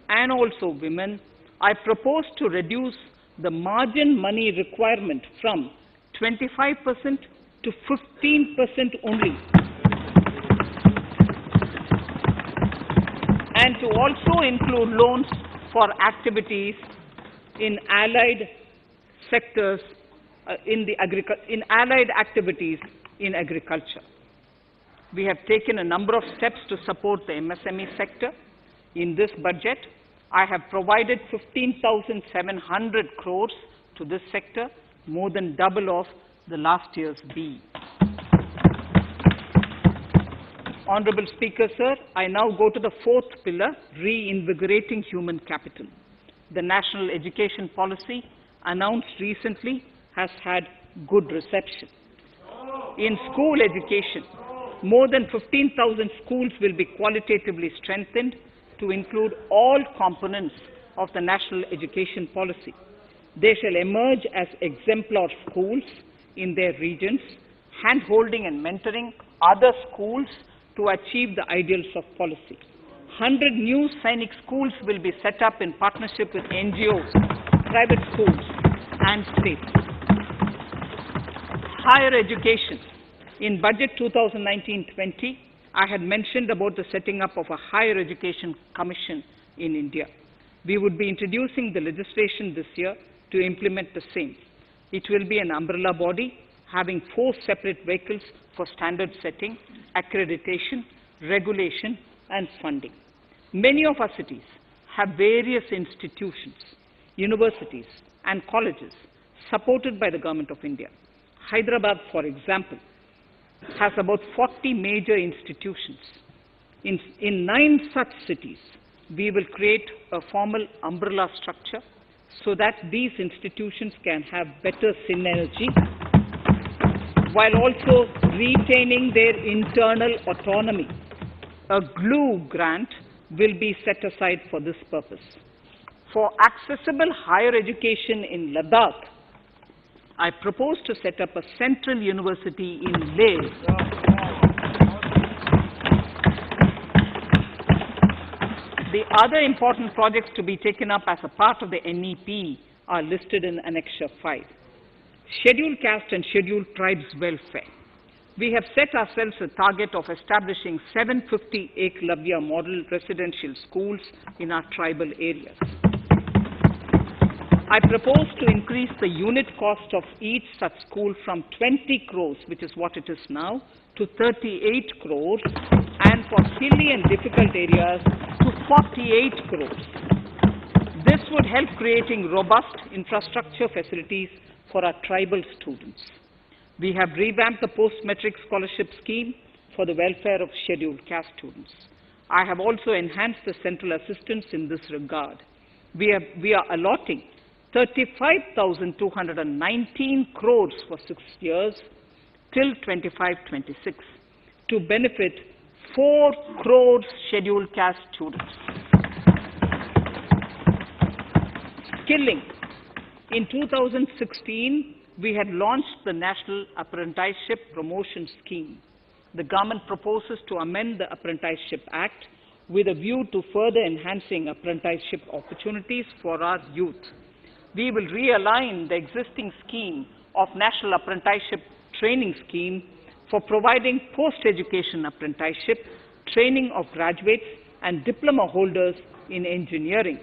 and also women, I propose to reduce the margin money requirement from 25% to 15% only, and to also include loans for activities in allied sectors in allied activities in agriculture. We have taken a number of steps to support the MSME sector. In this budget, I have provided 15,700 crores to this sector, more than double of the last year's B. Honorable Speaker, sir, I now go to the 4th pillar, reinvigorating human capital. The national education policy announced recently has had good reception. In school education, more than 15,000 schools will be qualitatively strengthened to include all components of the national education policy. They shall emerge as exemplar schools in their regions hand-holding and mentoring other schools to achieve the ideals of policy. 100 new Sainik schools will be set up in partnership with NGOs, private schools, and states. Higher education. In Budget 2019-20, I had mentioned about the setting up of a higher education commission in India. We would be introducing the legislation this year to implement the same. It will be an umbrella body having 4 separate vehicles for standard setting, accreditation, regulation, and funding. Many of our cities have various institutions, universities, and colleges supported by the Government of India. Hyderabad, for example, has about 40 major institutions. In 9 such cities, we will create a formal umbrella structure so that these institutions can have better synergy while also retaining their internal autonomy. A glue grant will be set aside for this purpose. For accessible higher education in Ladakh, I propose to set up a central university in Leh. The other important projects to be taken up as a part of the NEP are listed in Annexure 5. Scheduled caste and scheduled tribes welfare. We have set ourselves a target of establishing 750 Eklavya model residential schools in our tribal areas. I propose to increase the unit cost of each such school from 20 crores, which is what it is now, to 38 crores, and for hilly and difficult areas to 48 crores. This would help creating robust infrastructure facilities for our tribal students. We have revamped the post-metric scholarship scheme for the welfare of scheduled caste students. I have also enhanced the central assistance in this regard. We are allotting 35,219 crores for 6 years till 25-26 to benefit 4 crores scheduled caste students. Skilling. In 2016, we had launched the National Apprenticeship Promotion Scheme. The government proposes to amend the Apprenticeship Act with a view to further enhancing apprenticeship opportunities for our youth. We will realign the existing scheme of National Apprenticeship Training Scheme for providing post-education apprenticeship, training of graduates and diploma holders in engineering.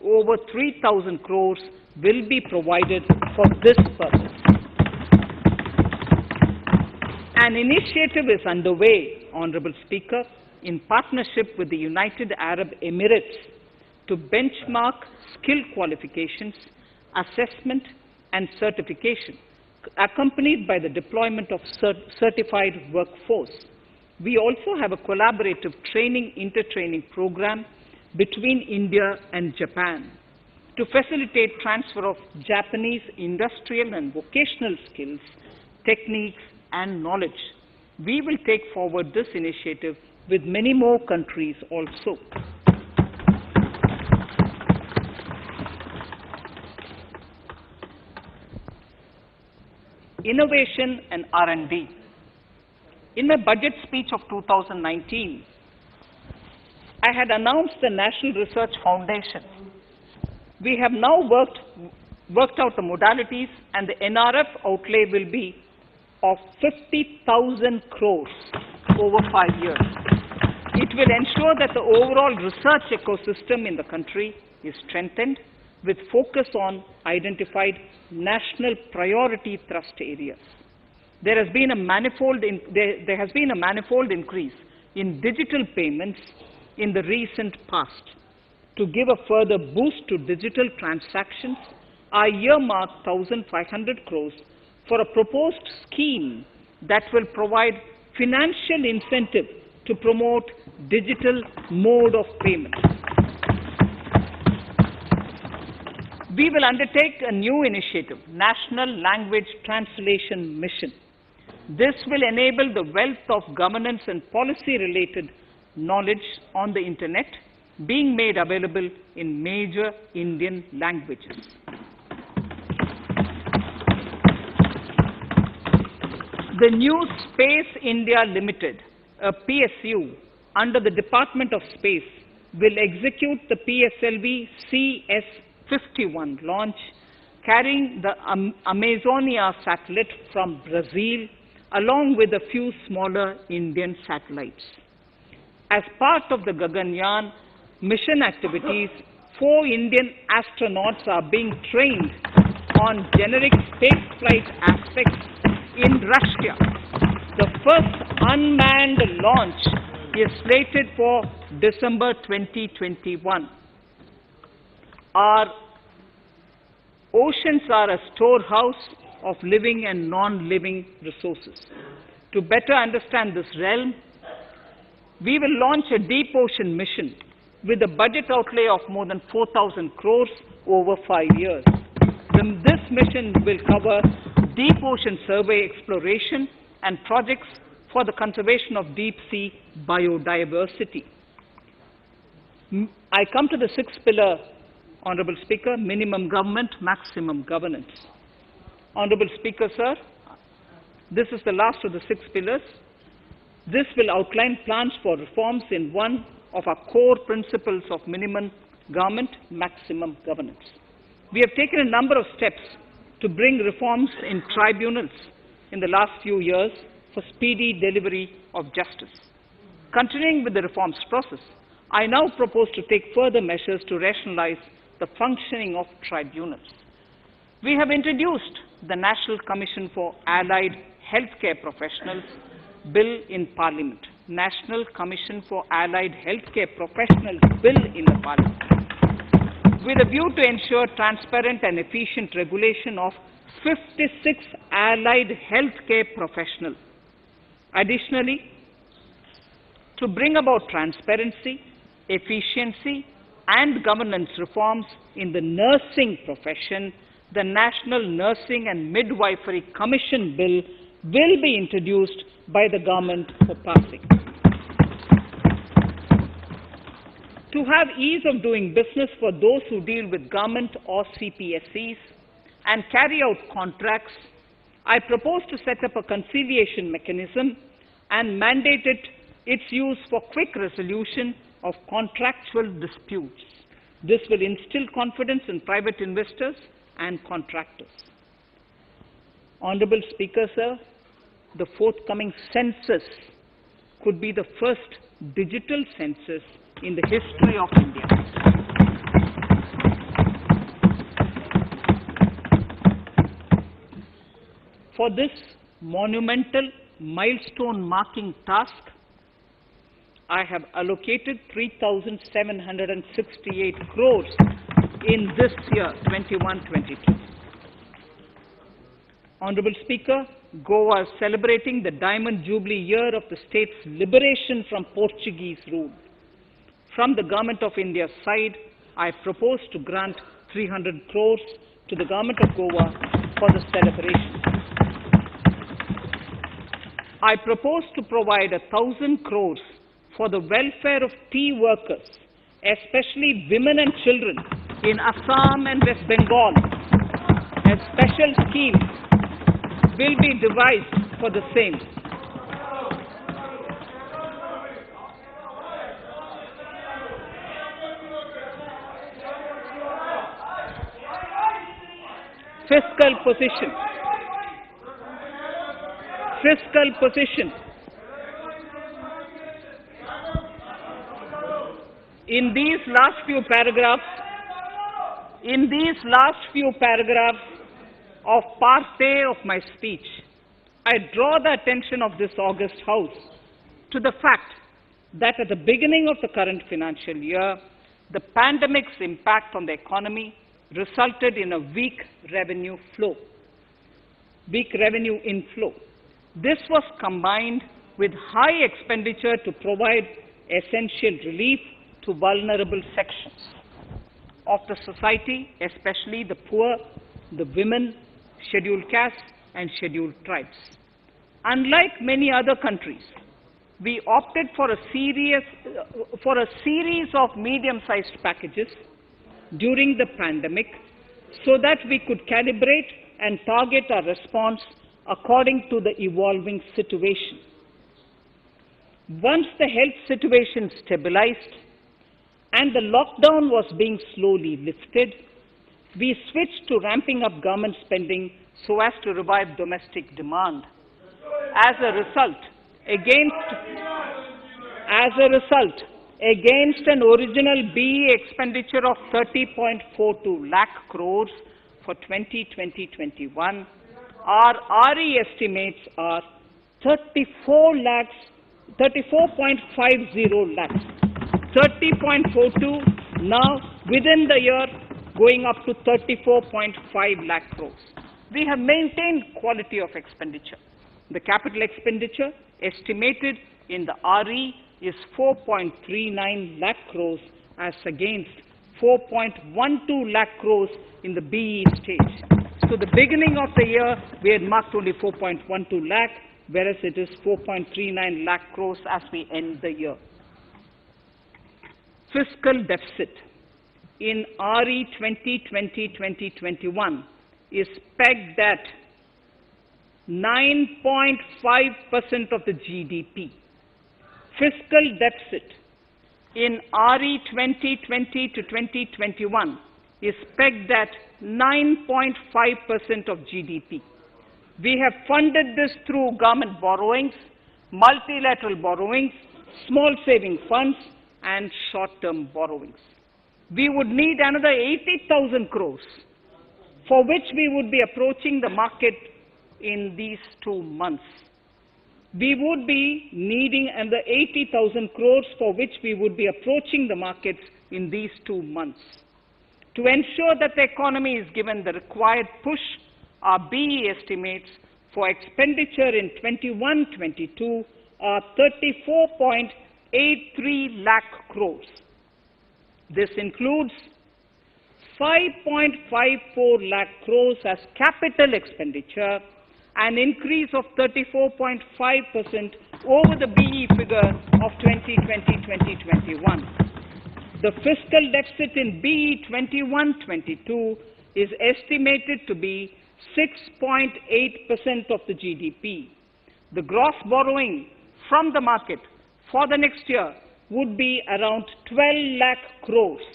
Over 3,000 crores will be provided for this purpose. An initiative is underway, Honorable Speaker, in partnership with the United Arab Emirates to benchmark skill qualifications, assessment and certification, accompanied by the deployment of certified workforce. We also have a collaborative training, intertraining program between India and Japan to facilitate transfer of Japanese industrial and vocational skills, techniques, and knowledge. We will take forward this initiative with many more countries also. Innovation and R&D. In my budget speech of 2019, I had announced the National Research Foundation. We have now worked out the modalities, and the NRF outlay will be of 50,000 crores over 5 years. It will ensure that the overall research ecosystem in the country is strengthened with focus on identified national priority thrust areas. There has been a manifold increase in digital payments in the recent past. To give a further boost to digital transactions, I earmarked 1,500 crores for a proposed scheme that will provide financial incentive to promote digital mode of payment. We will undertake a new initiative, National Language Translation Mission. This will enable the wealth of governance and policy-related knowledge on the Internet being made available in major Indian languages. The new Space India Limited, a PSU, under the Department of Space, will execute the PSLV CS-51 launch, carrying the Amazonia satellite from Brazil, along with a few smaller Indian satellites. As part of the Gaganyaan mission activities, 4 Indian astronauts are being trained on generic spaceflight aspects in Russia. The first unmanned launch is slated for December 2021. Our oceans are a storehouse of living and non-living resources. To better understand this realm, we will launch a deep ocean mission with a budget outlay of more than 4,000 crores over 5 years. This mission will cover deep ocean survey exploration and projects for the conservation of deep sea biodiversity. I come to the 6th pillar, Honorable Speaker, minimum government, maximum governance. Honorable Speaker, sir, this is the last of the 6 pillars. This will outline plans for reforms in one of our core principles of minimum government, maximum governance. We have taken a number of steps to bring reforms in tribunals in the last few years for speedy delivery of justice. Continuing with the reforms process, I now propose to take further measures to rationalize the functioning of tribunals. We have introduced the National Commission for Allied Healthcare Professionals Bill in Parliament. National Commission for Allied Healthcare Professionals Bill in the Parliament, with a view to ensure transparent and efficient regulation of 56 allied healthcare professionals. Additionally, to bring about transparency, efficiency, and governance reforms in the nursing profession, the National Nursing and Midwifery Commission Bill will be introduced by the government for passing. To have ease of doing business for those who deal with government or CPSEs and carry out contracts, I propose to set up a conciliation mechanism and mandate its use for quick resolution of contractual disputes. This will instill confidence in private investors and contractors. Honorable Speaker, sir, the forthcoming census could be the first digital census in the history of India. For this monumental milestone marking task, I have allocated 3,768 crores in this year, 21-22. Honorable Speaker, Goa is celebrating the Diamond Jubilee year of the state's liberation from Portuguese rule. From the Government of India's side, I propose to grant 300 crores to the Government of Goa for the celebration. I propose to provide 1,000 crores for the welfare of tea workers, especially women and children in Assam and West Bengal. A special scheme will be devised for the same. Fiscal position. Fiscal position. In these last few paragraphs of part A of my speech, I draw the attention of this august House to the fact that at the beginning of the current financial year, the pandemic's impact on the economy resulted in a weak revenue inflow. This was combined with high expenditure to provide essential relief to vulnerable sections of the society, especially the poor, the women, scheduled castes, and scheduled tribes. Unlike many other countries, we opted for a series of medium-sized packages during the pandemic so that we could calibrate and target our response according to the evolving situation. Once the health situation stabilized and the lockdown was being slowly lifted, we switched to ramping up government spending so as to revive domestic demand. As a result, against an original BE expenditure of 30.42 lakh crores for 2020-21, our RE estimates are 34.50 lakhs. 30.42 now within the year going up to 34.5 lakh crores. We have maintained quality of expenditure. The capital expenditure estimated in the RE is 4.39 lakh crores as against 4.12 lakh crores in the BE stage. So the beginning of the year we had marked only 4.12 lakh, whereas it is 4.39 lakh crores as we end the year. Fiscal deficit in RE 2020-2021 is pegged at 9.5% of the GDP. Fiscal deficit in RE 2020 to 2021 is pegged at 9.5% of GDP. We have funded this through government borrowings, multilateral borrowings, small saving funds, and short-term borrowings. We would need another 80,000 crores, for which we would be approaching the market in these 2 months. We would be needing another 80,000 crores, for which we would be approaching the markets in these 2 months. To ensure that the economy is given the required push, our BE estimates for expenditure in 21-22 are 34.83 lakh crores. This includes 5.54 lakh crores as capital expenditure, an increase of 34.5% over the BE figure of 2020-2021. The fiscal deficit in BE 21-22 is estimated to be 6.8% of the GDP. The gross borrowing from the market for the next year would be around 12 lakh crores.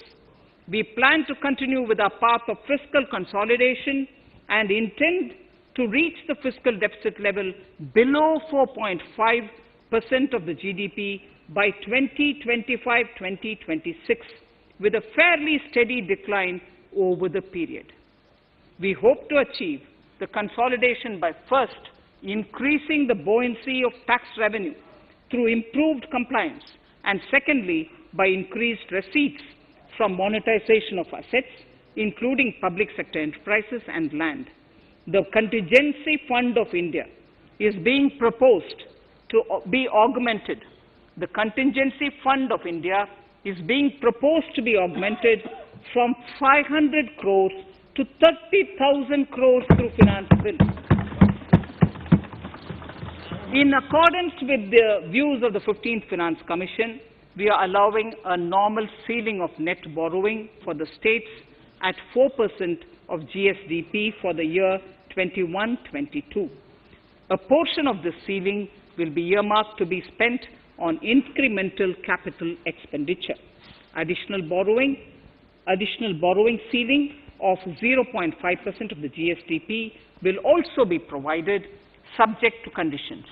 We plan to continue with our path of fiscal consolidation and intend to reach the fiscal deficit level below 4.5% of the GDP by 2025-2026, with a fairly steady decline over the period. We hope to achieve the consolidation by first increasing the buoyancy of tax revenue through improved compliance, and secondly, by increased receipts from monetization of assets, including public sector enterprises and land. The Contingency Fund of India is being proposed to be augmented. The Contingency Fund of India is being proposed to be augmented from 500 crores to 30,000 crores through finance bill. In accordance with the views of the 15th Finance Commission, we are allowing a normal ceiling of net borrowing for the states at 4% of GSDP for the year 21-22. A portion of this ceiling will be earmarked to be spent on incremental capital expenditure. Additional borrowing ceiling of 0.5% of the GSDP will also be provided, subject to conditions.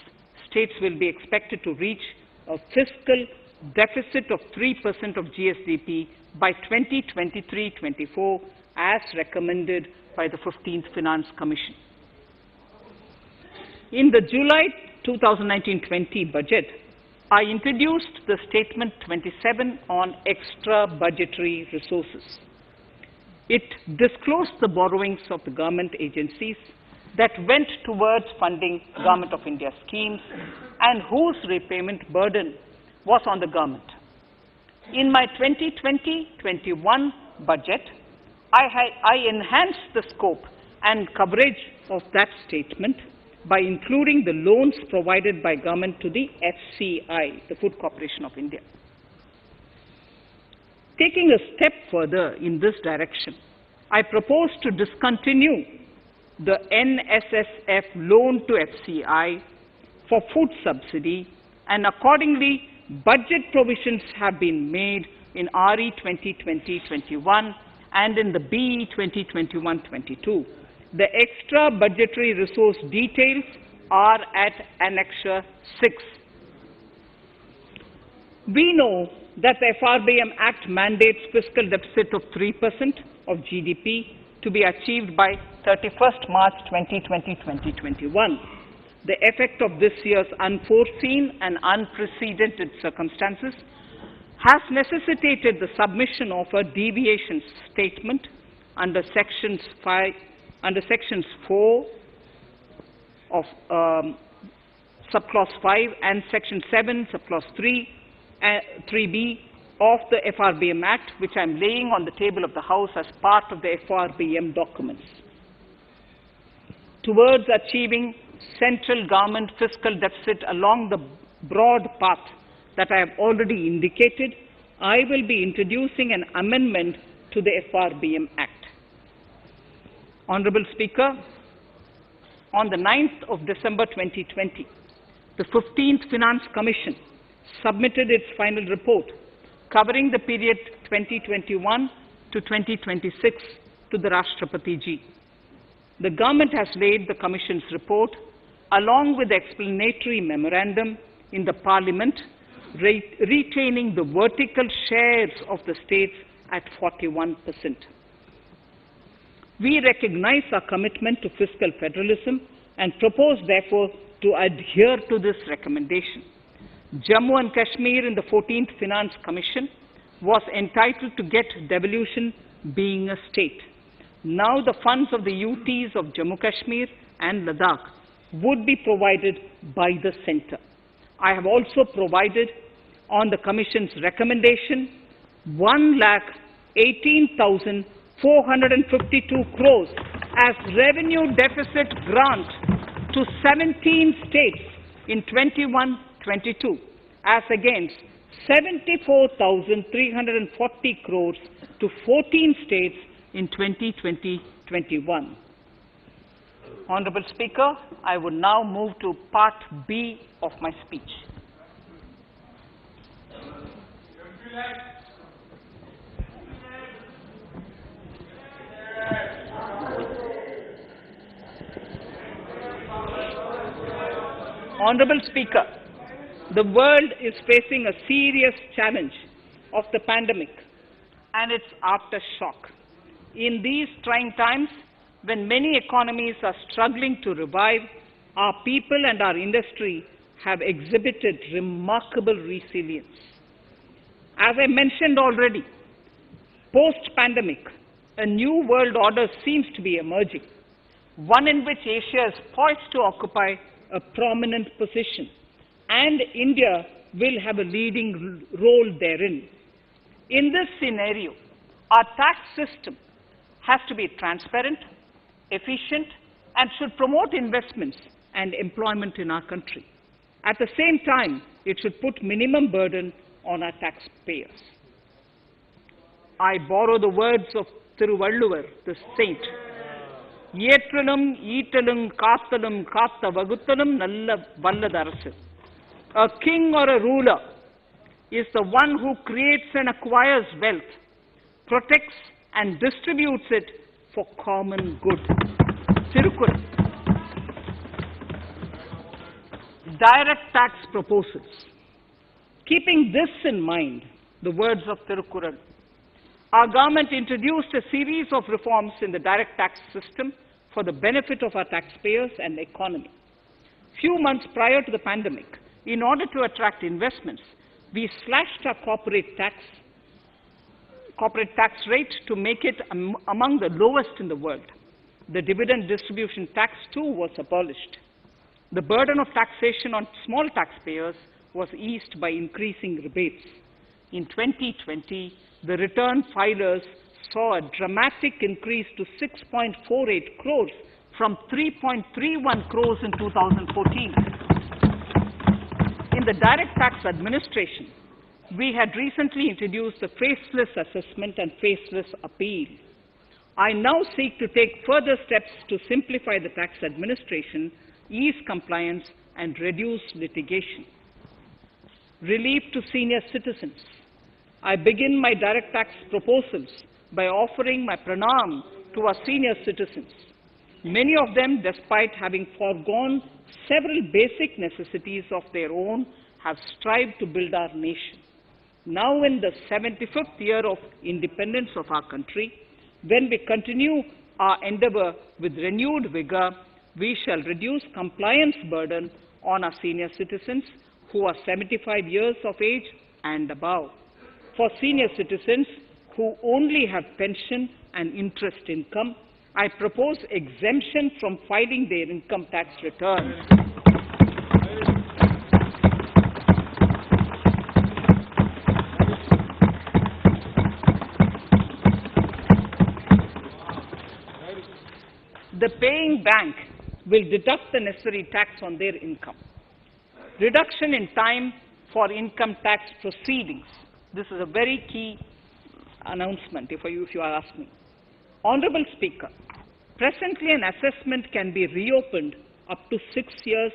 States will be expected to reach a fiscal deficit of 3% of GSDP by 2023-24, as recommended by the 15th Finance Commission. In the July 2019-20 budget, I introduced the Statement 27 on extra budgetary resources. It disclosed the borrowings of the government agencies that went towards funding Government of India schemes and whose repayment burden was on the government. In my 2020-21 budget, I enhanced the scope and coverage of that statement by including the loans provided by government to the FCI, the Food Corporation of India. Taking a step further in this direction, I propose to discontinue the NSSF loan to FCI for food subsidy, and accordingly, budget provisions have been made in RE 2020-21 and in the BE 2021-22. The extra budgetary resource details are at Annexure 6. We know that the FRBM Act mandates fiscal deficit of 3% of GDP to be achieved by 31st March 2020-2021. The effect of this year's unforeseen and unprecedented circumstances has necessitated the submission of a deviation statement under Sections 4 of Subclause 5 and Section 7, Subclause 3b of the FRBM Act, which I am laying on the table of the House as part of the FRBM documents. Towards achieving central government fiscal deficit along the broad path that I have already indicated, I will be introducing an amendment to the FRBM Act. Honorable Speaker, on the 9th of December 2020, the 15th Finance Commission submitted its final report covering the period 2021 to 2026 to the Rashtrapati Ji. The government has laid the Commission's report along with the explanatory memorandum in the Parliament, retaining the vertical shares of the states at 41%. We recognize our commitment to fiscal federalism and propose, therefore, to adhere to this recommendation. Jammu and Kashmir in the 14th Finance Commission was entitled to get devolution being a state. Now the funds of the UTs of Jammu Kashmir and Ladakh would be provided by the centre. I have also provided on the Commission's recommendation 1,18,452 crores as revenue deficit grant to 17 states in 21-22 as against 74,340 crores to 14 states in 2020-21. Honorable Speaker, I would now move to Part B of my speech. Honorable Speaker, the world is facing a serious challenge of the pandemic and its aftershock. In these trying times, when many economies are struggling to revive, our people and our industry have exhibited remarkable resilience. As I mentioned already, post-pandemic, a new world order seems to be emerging, one in which Asia is poised to occupy a prominent position, and India will have a leading role therein. In this scenario, our tax system has to be transparent, efficient, and should promote investments and employment in our country. At the same time, it should put minimum burden on our taxpayers. I borrow the words of Thiruvalluvar, the saint. Yetralum, Eatalum, Kathalum, Katha Vaguthalum, Nalla Valladarasu. A king or a ruler is the one who creates and acquires wealth, protects and distributes it for common good. Tirukkural. Direct tax proposals. Keeping this in mind, the words of Tirukkural, our government introduced a series of reforms in the direct tax system for the benefit of our taxpayers and the economy. Few months prior to the pandemic, in order to attract investments, we slashed our corporate tax rate to make it among the lowest in the world. The dividend distribution tax too was abolished. The burden of taxation on small taxpayers was eased by increasing rebates. In 2020, the return filers saw a dramatic increase to 6.48 crores from 3.31 crores in 2014. In the direct tax administration, we had recently introduced the faceless assessment and faceless appeal. I now seek to take further steps to simplify the tax administration, ease compliance, and reduce litigation. Relief to senior citizens. I begin my direct tax proposals by offering my pranam to our senior citizens. Many of them, despite having foregone several basic necessities of their own, have strived to build our nation. Now in the 75th year of independence of our country, when we continue our endeavor with renewed vigor, we shall reduce compliance burden on our senior citizens who are 75 years of age and above. For senior citizens who only have pension and interest income, I propose exemption from filing their income tax returns. The paying bank will deduct the necessary tax on their income. Reduction in time for income tax proceedings. This is a very key announcement, if you ask me. Honorable Speaker, presently an assessment can be reopened up to 6 years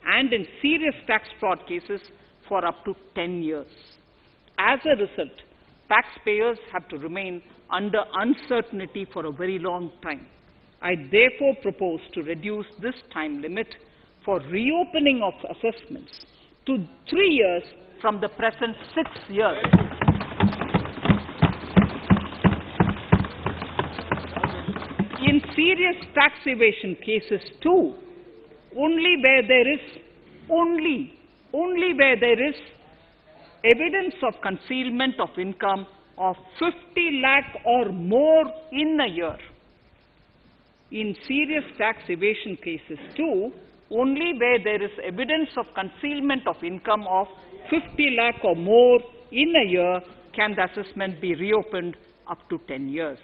and in serious tax fraud cases for up to 10 years. As a result, taxpayers have to remain under uncertainty for a very long time. I therefore propose to reduce this time limit for reopening of assessments to 3 years from the present 6 years. In serious tax evasion cases too, only where there is evidence of concealment of income of 50 lakh or more in a year. In serious tax evasion cases too, only where there is evidence of concealment of income of 50 lakh or more in a year can the assessment be reopened up to 10 years.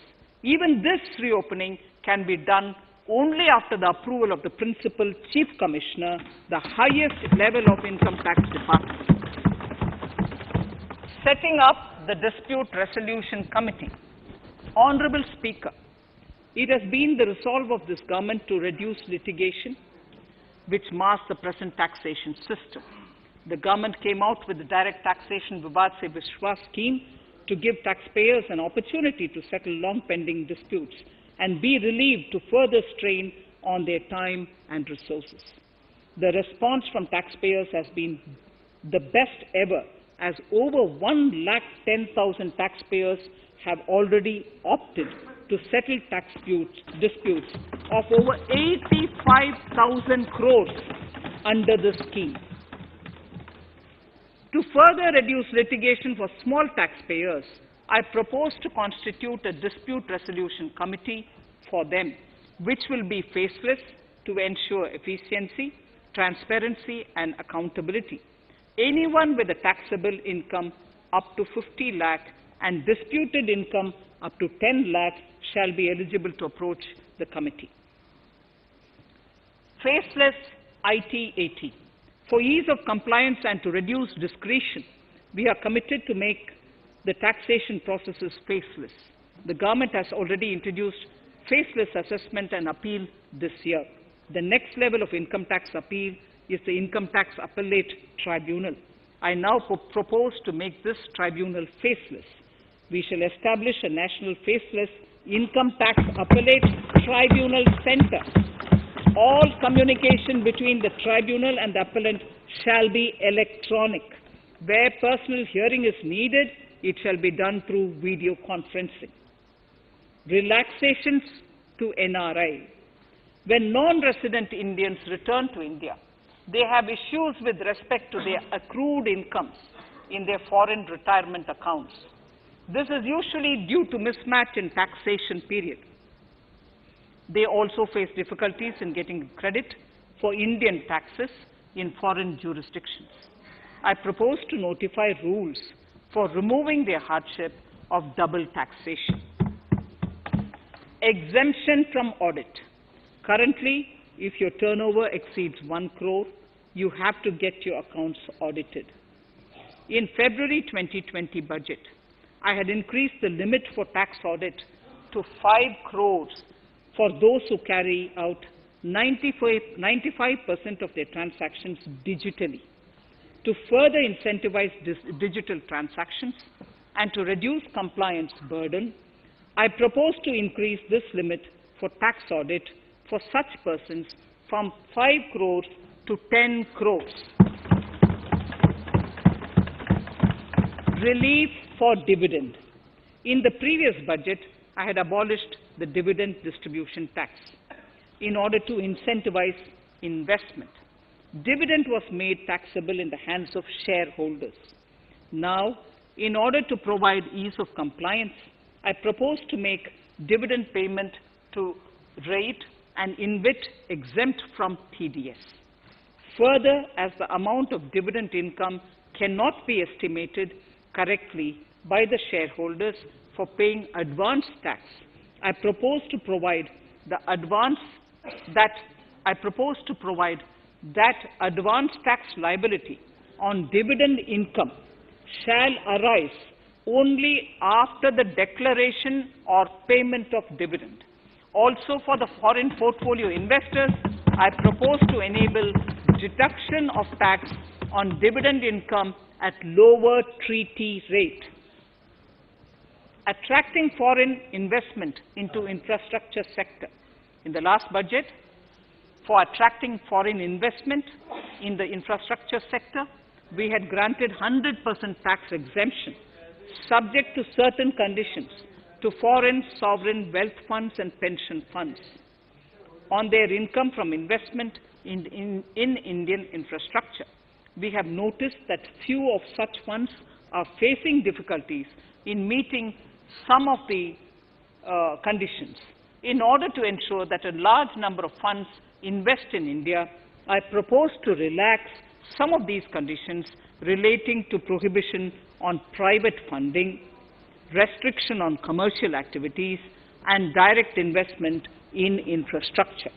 Even this reopening can be done only after the approval of the Principal Chief Commissioner, the highest level of Income Tax Department. Setting up the Dispute Resolution Committee. Honorable Speaker, it has been the resolve of this government to reduce litigation, which mars the present taxation system. The government came out with the Direct Taxation Vivad Se Vishwas scheme to give taxpayers an opportunity to settle long-pending disputes and be relieved to further strain on their time and resources. The response from taxpayers has been the best ever, as over 110,000 taxpayers have already opted to settle tax disputes of over 85,000 crores under the scheme. To further reduce litigation for small taxpayers, I propose to constitute a dispute resolution committee for them, which will be faceless to ensure efficiency, transparency, and accountability. Anyone with a taxable income up to 50 lakh and disputed income up to 10 lakh shall be eligible to approach the committee. Faceless IT-AT. For ease of compliance and to reduce discretion, we are committed to make the taxation processes faceless. The government has already introduced faceless assessment and appeal this year. The next level of income tax appeal is the Income Tax Appellate Tribunal. I now propose to make this tribunal faceless. We shall establish a national faceless Income Tax Appellate Tribunal Center. All communication between the tribunal and the appellant shall be electronic. Where personal hearing is needed, it shall be done through video conferencing. Relaxations to NRI. When non-resident Indians return to India, they have issues with respect to their accrued incomes in their foreign retirement accounts. This is usually due to mismatch in taxation period. They also face difficulties in getting credit for Indian taxes in foreign jurisdictions. I propose to notify rules for removing their hardship of double taxation. Exemption from audit. Currently, if your turnover exceeds 1 crore, you have to get your accounts audited. In February 2020 budget, I had increased the limit for tax audit to 5 crores for those who carry out 95% of their transactions digitally. To further incentivize digital transactions and to reduce compliance burden, I propose to increase this limit for tax audit for such persons from 5 crores to 10 crores. Relief for dividend. In the previous budget, I had abolished the dividend distribution tax in order to incentivize investment. Dividend was made taxable in the hands of shareholders. Now, in order to provide ease of compliance, I propose to make dividend payment to rate and InvIT exempt from TDS. Further, as the amount of dividend income cannot be estimated correctly by the shareholders for paying advance tax, I propose to provide that advance tax liability on dividend income shall arise only after the declaration or payment of dividend. Also, for the foreign portfolio investors, I propose to enable deduction of tax on dividend income at lower treaty rate. Attracting foreign investment into infrastructure sector. In the last budget, for attracting foreign investment in the infrastructure sector, we had granted 100% tax exemption, subject to certain conditions, to foreign sovereign wealth funds and pension funds on their income from investment in Indian infrastructure. We have noticed that few of such funds are facing difficulties in meeting some of the conditions. In order to ensure that a large number of funds invest in India, I propose to relax some of these conditions relating to prohibition on private funding, restriction on commercial activities, and direct investment in infrastructure.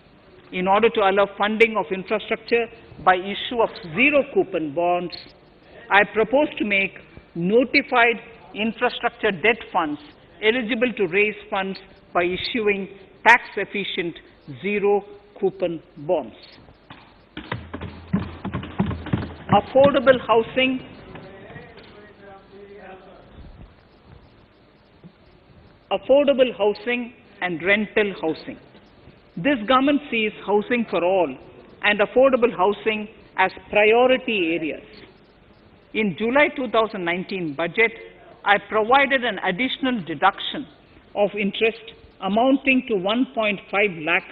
In order to allow funding of infrastructure by issue of zero-coupon bonds, I propose to make notified infrastructure debt funds eligible to raise funds by issuing tax-efficient zero-coupon bonds. Affordable housing. Affordable housing and rental housing. This government sees housing for all and affordable housing as priority areas. In July 2019 budget, I provided an additional deduction of interest amounting to 1.5 lakh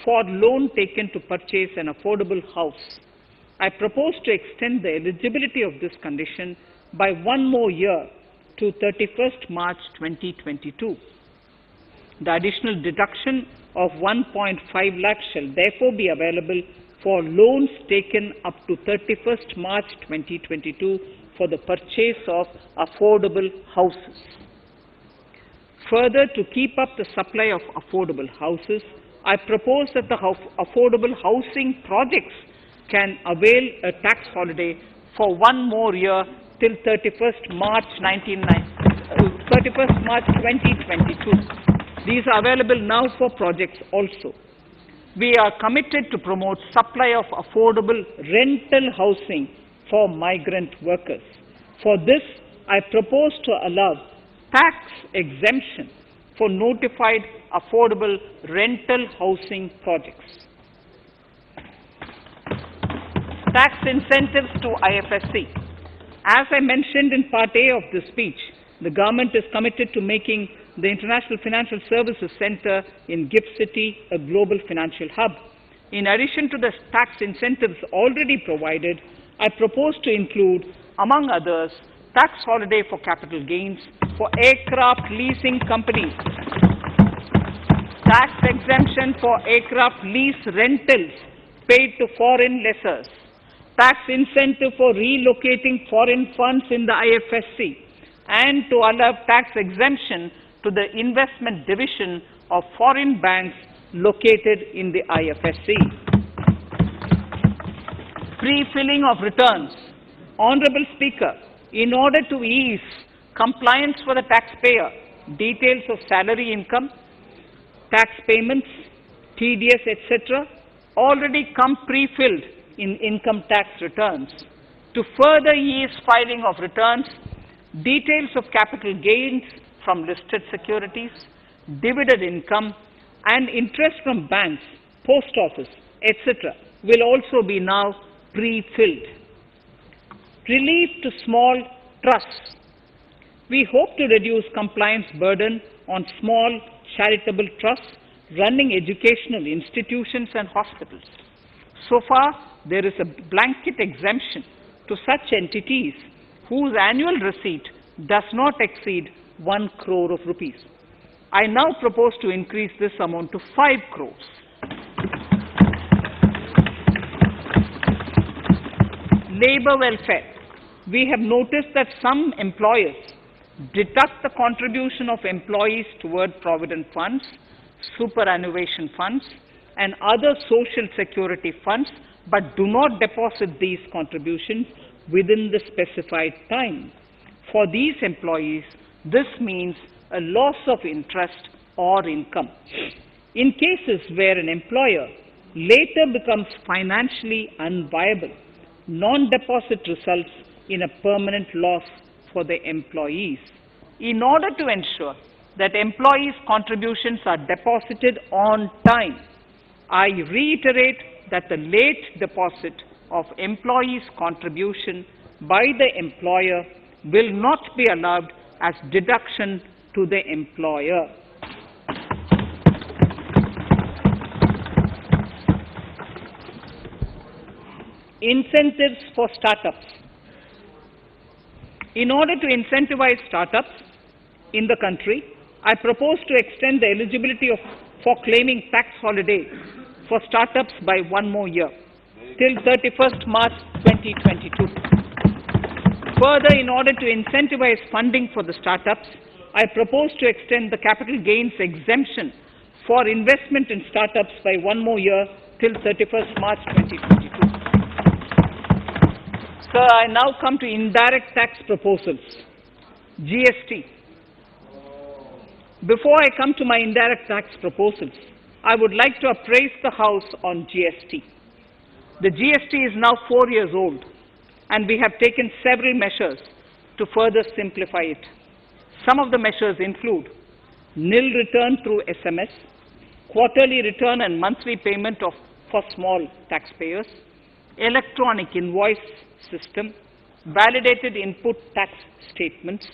for loan taken to purchase an affordable house. I propose to extend the eligibility of this condition by 1 more year to 31st March 2022. The additional deduction of 1.5 lakh shall therefore be available for loans taken up to 31st March 2022 for the purchase of affordable houses. Further, to keep up the supply of affordable houses, I propose that the affordable housing projects can avail a tax holiday for 1 more year till 31st March 2022. These are available now for projects also. We are committed to promote supply of affordable rental housing for migrant workers. For this, I propose to allow tax exemption for notified affordable rental housing projects. Tax incentives to IFSC. As I mentioned in Part A of this speech, the government is committed to making the International Financial Services Center in GIFT City a global financial hub. In addition to the tax incentives already provided, I propose to include, among others, tax holiday for capital gains for aircraft leasing companies, tax exemption for aircraft lease rentals paid to foreign lessors, tax incentive for relocating foreign funds in the IFSC, and to allow tax exemption to the investment division of foreign banks located in the IFSC. Pre-filling of returns. Honorable Speaker, in order to ease compliance for the taxpayer, details of salary income, tax payments, TDS, etc., already come pre-filled in income tax returns. To further ease filing of returns, details of capital gains from listed securities, dividend income, and interest from banks, post office, etc., will also be now pre-filled. Relief to small trusts. We hope to reduce compliance burden on small charitable trusts running educational institutions and hospitals. So far, there is a blanket exemption to such entities whose annual receipt does not exceed 1 crore of rupees. I now propose to increase this amount to 5 crores. Labor welfare. We have noticed that some employers deduct the contribution of employees toward provident funds, superannuation funds, and other social security funds, but do not deposit these contributions within the specified time. For these employees, this means a loss of interest or income. In cases where an employer later becomes financially unviable, non-deposit results in a permanent loss for the employees. In order to ensure that employees' contributions are deposited on time, I reiterate that the late deposit of employees' contribution by the employer will not be allowed as deduction to the employer. Incentives for startups. In order to incentivize startups in the country, I propose to extend the eligibility for claiming tax holiday for startups by 1 more year, till 31st March 2022. Further, in order to incentivize funding for the startups, I propose to extend the capital gains exemption for investment in startups by 1 more year, till 31st March 2022. Sir, I now come to indirect tax proposals. GST. Before I come to my indirect tax proposals, I would like to appraise the House on GST. The GST is now 4 years old, and we have taken several measures to further simplify it. Some of the measures include nil return through SMS, quarterly return and monthly payment for small taxpayers, electronic invoice system, validated input tax statements,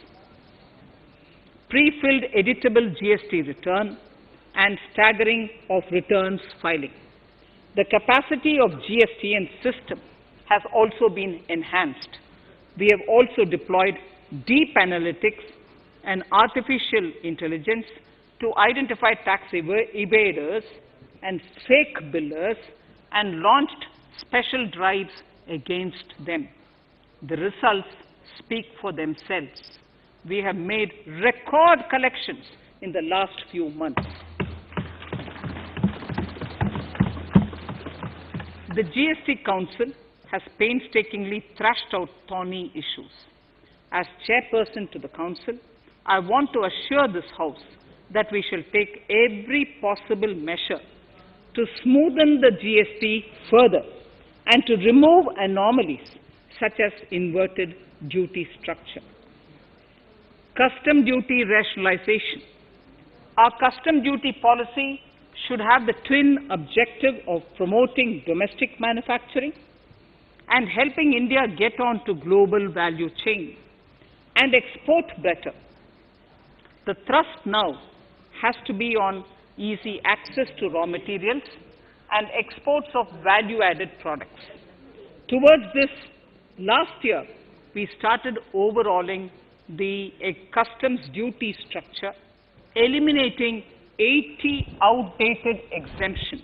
pre-filled editable GST return, and staggering of returns filing. The capacity of GST and system has also been enhanced. We have also deployed deep analytics and artificial intelligence to identify tax evaders and fake billers and launched special drives against them. The results speak for themselves. We have made record collections in the last few months. The GST Council has painstakingly thrashed out thorny issues. As chairperson to the Council, I want to assure this House that we shall take every possible measure to smoothen the GST further and to remove anomalies such as inverted duty structure. Custom duty rationalization. Our custom duty policy should have the twin objective of promoting domestic manufacturing and helping India get on to global value chain and export better. The thrust now has to be on easy access to raw materials and exports of value-added products. Towards this, last year, we started overhauling the customs duty structure, eliminating 80 outdated exemptions.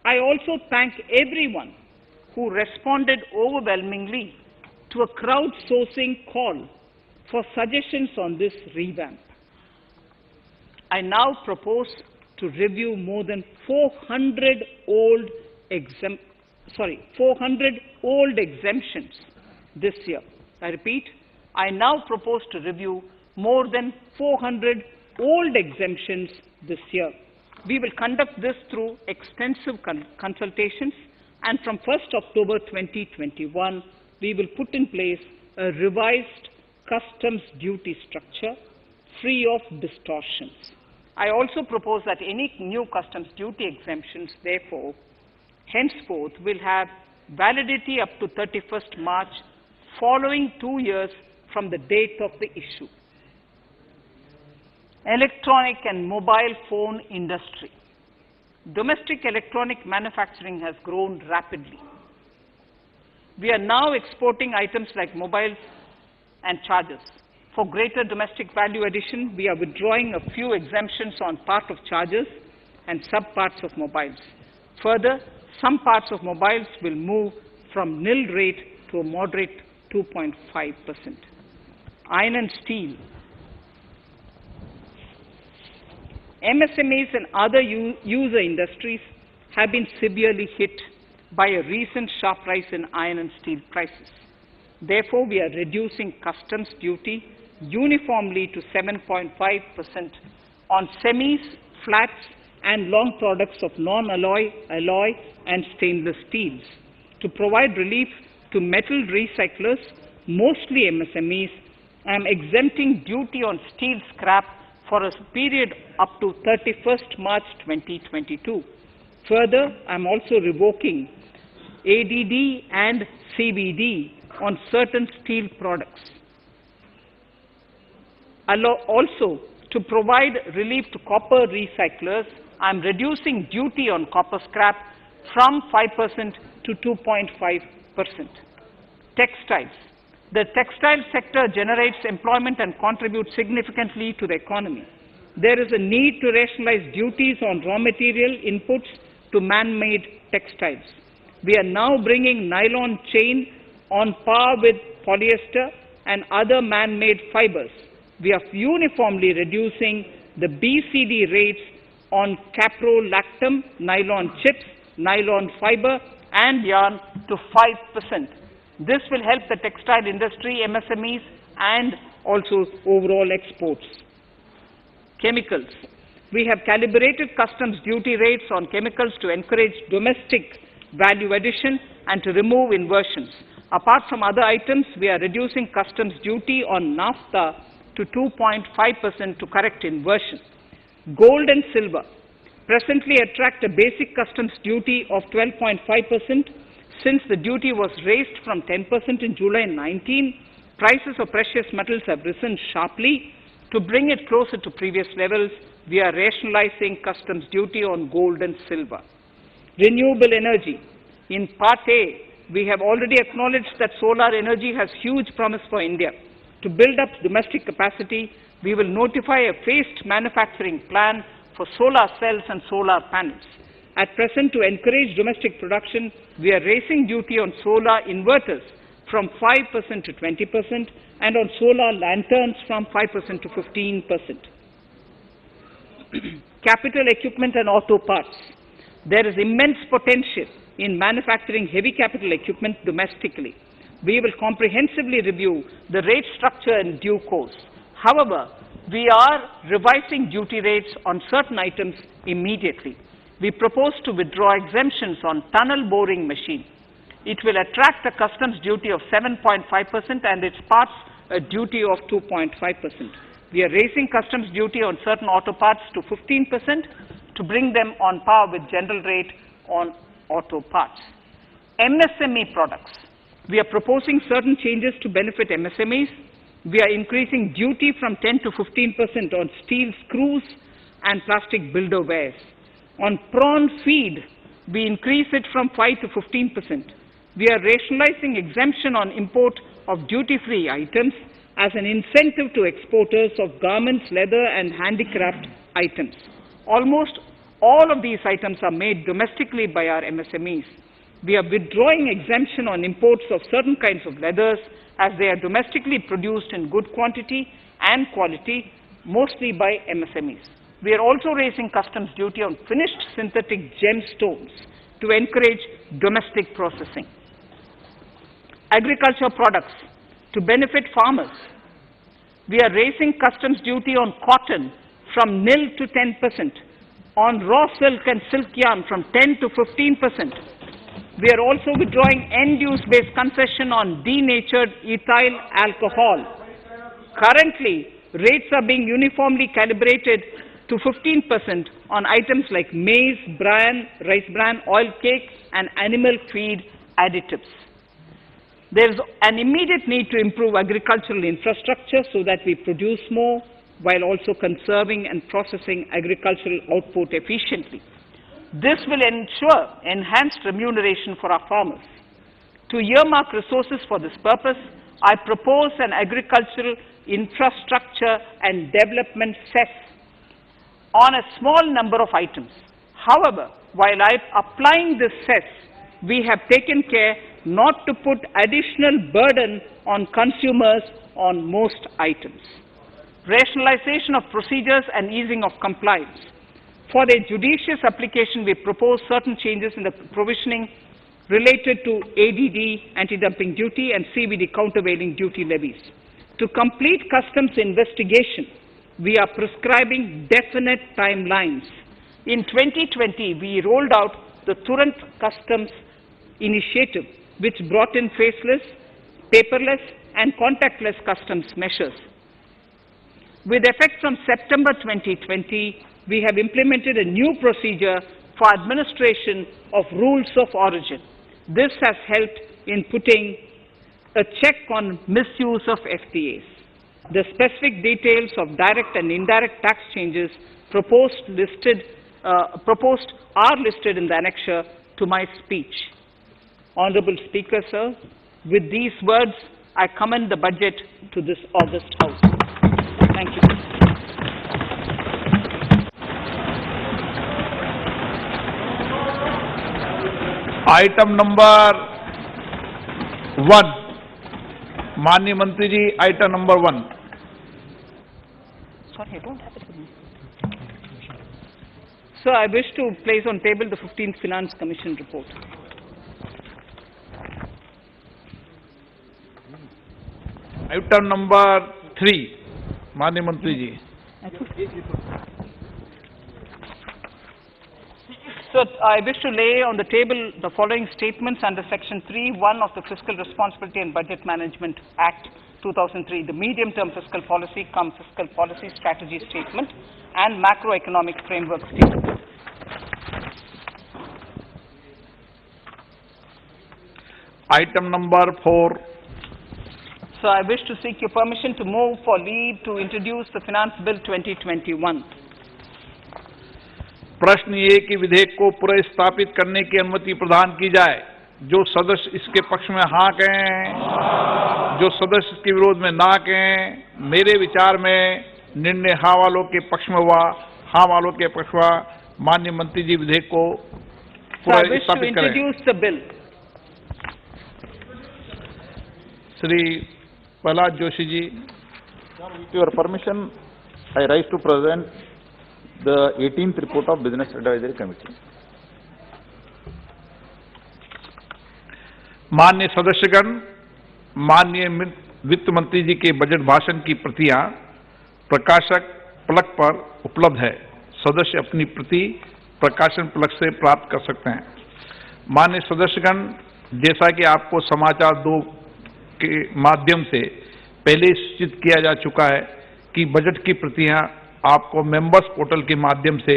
I also thank everyone who responded overwhelmingly to a crowdsourcing call for suggestions on this revamp. I now propose to review more than 400 old exemptions this year. I repeat, I now propose to review more than 400 old exemptions this year. We will conduct this through extensive consultations, and from 1st October 2021, we will put in place a revised customs duty structure free of distortions. I also propose that any new customs duty exemptions, therefore, henceforth will have validity up to 31st March, following 2 years from the date of the issue. Electronic and mobile phone industry. Domestic electronic manufacturing has grown rapidly. We are now exporting items like mobiles and chargers. For greater domestic value addition, we are withdrawing a few exemptions on part of chargers and sub-parts of mobiles. Further, some parts of mobiles will move from nil rate to a moderate 2.5%. Iron and steel. MSMEs and other user industries have been severely hit by a recent sharp rise in iron and steel prices. Therefore, we are reducing customs duty uniformly to 7.5% on semis, flats, and long products of non-alloy, alloy, and stainless steels. To provide relief to metal recyclers, mostly MSMEs, I am exempting duty on steel scrap for a period up to 31st March 2022. Further, I am also revoking ADD and CVD on certain steel products. Also, to provide relief to copper recyclers, I am reducing duty on copper scrap from 5% to 2.5%. Textiles. The textile sector generates employment and contributes significantly to the economy. There is a need to rationalize duties on raw material inputs to man-made textiles. We are now bringing nylon chain on par with polyester and other man-made fibers. We are uniformly reducing the BCD rates on caprolactam, nylon chips, nylon fiber, and yarn to 5%. This will help the textile industry, MSMEs, and also overall exports. Chemicals. We have calibrated customs duty rates on chemicals to encourage domestic value addition and to remove inversions. Apart from other items, we are reducing customs duty on naphtha to 2.5% to correct inversion. Gold and silver presently attract a basic customs duty of 12.5%. Since the duty was raised from 10% in July 19, prices of precious metals have risen sharply. To bring it closer to previous levels, we are rationalizing customs duty on gold and silver. Renewable energy. In Part A, we have already acknowledged that solar energy has huge promise for India. To build up domestic capacity, we will notify a phased manufacturing plan for solar cells and solar panels. At present, to encourage domestic production, we are raising duty on solar inverters from 5% to 20% and on solar lanterns from 5% to 15%. Capital equipment and auto parts. There is immense potential in manufacturing heavy capital equipment domestically. We will comprehensively review the rate structure in due course. However, we are revising duty rates on certain items immediately. We propose to withdraw exemptions on tunnel boring machine. It will attract a customs duty of 7.5% and its parts a duty of 2.5%. We are raising customs duty on certain auto parts to 15% to bring them on par with general rate on auto parts. MSME products. We are proposing certain changes to benefit MSMEs. We are increasing duty from 10 to 15% on steel screws and plastic builder wares. On prawn feed, we increase it from 5 to 15%. We are rationalizing exemption on import of duty-free items as an incentive to exporters of garments, leather, and handicraft items. Almost all of these items are made domestically by our MSMEs. We are withdrawing exemption on imports of certain kinds of leathers as they are domestically produced in good quantity and quality, mostly by MSMEs. We are also raising customs duty on finished synthetic gemstones to encourage domestic processing. Agriculture products to benefit farmers. We are raising customs duty on cotton from nil to 10%, on raw silk and silk yarn from 10 to 15%. We are also withdrawing end-use based concession on denatured ethyl alcohol. Currently, rates are being uniformly calibrated to 15% on items like maize, bran, rice bran, oil cake, and animal feed additives. There is an immediate need to improve agricultural infrastructure so that we produce more while also conserving and processing agricultural output efficiently. This will ensure enhanced remuneration for our farmers. To earmark resources for this purpose, I propose an agricultural infrastructure and development cess on a small number of items. However, while applying this cess, we have taken care not to put additional burden on consumers on most items. Rationalization of procedures and easing of compliance. For their judicious application, we propose certain changes in the provisioning related to ADD, anti-dumping duty, and CVD, countervailing duty levies. To complete customs investigation, we are prescribing definite timelines. In 2020, we rolled out the Turant Customs Initiative, which brought in faceless, paperless, and contactless customs measures. With effect from September 2020, we have implemented a new procedure for administration of rules of origin. This has helped in putting a check on misuse of FTAs. The specific details of direct and indirect tax changes proposed are listed in the annexure to my speech. Honorable Speaker, sir, with these words, I commend the budget to this august House. Thank you. Item number 1, माननीय मंत्री जी, item number 1। Sorry, I don't have it with me. Sir, I wish to place on table the 15th Finance Commission report. Item number 3, माननीय मंत्री जी। So, I wish to lay on the table the following statements under Section 3(1) of the Fiscal Responsibility and Budget Management Act 2003, the medium-term fiscal policy cum fiscal policy strategy statement and macroeconomic framework statement. Item number 4. So, I wish to seek your permission to move for leave to introduce the Finance Bill 2021. प्रश्न ये कि विधेयक को पुनर्स्थापित करने की अनुमति प्रदान की जाए। जो सदस्य इसके पक्ष में हाँ कहें, जो सदस्य इसके विरोध में ना कहें। मेरे विचार में निर्णय हाँ वालों के पक्ष में हुआ, हाँ वालों के पक्ष हुआ। माननीय मंत्री जी विधेयक को पुनर्स्थापित करें। Shri Prahlad Joshi ji. With your permission, I rise to present the 18th report of Business Advisory Committee. माननीय सदस्यगण, माननीय वित्त मंत्री जी के बजट भाषण की प्रतियां प्रकाशक फलक पर उपलब्ध है। सदस्य अपनी प्रति प्रकाशन फलक से प्राप्त कर सकते हैं। माननीय सदस्यगण, जैसा कि आपको समाचार 2 के माध्यम से पहले सूचित किया जा चुका है कि बजट की प्रतियां आपको मेंबर्स पोर्टल के माध्यम से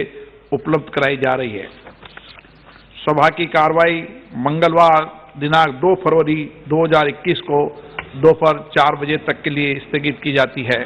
उपलब्ध कराई जा रही है। सभा की कार्रवाई मंगलवार दिनांक 2 फरवरी 2021 को दोपहर 4 बजे तक के लिए स्थगित की जाती है।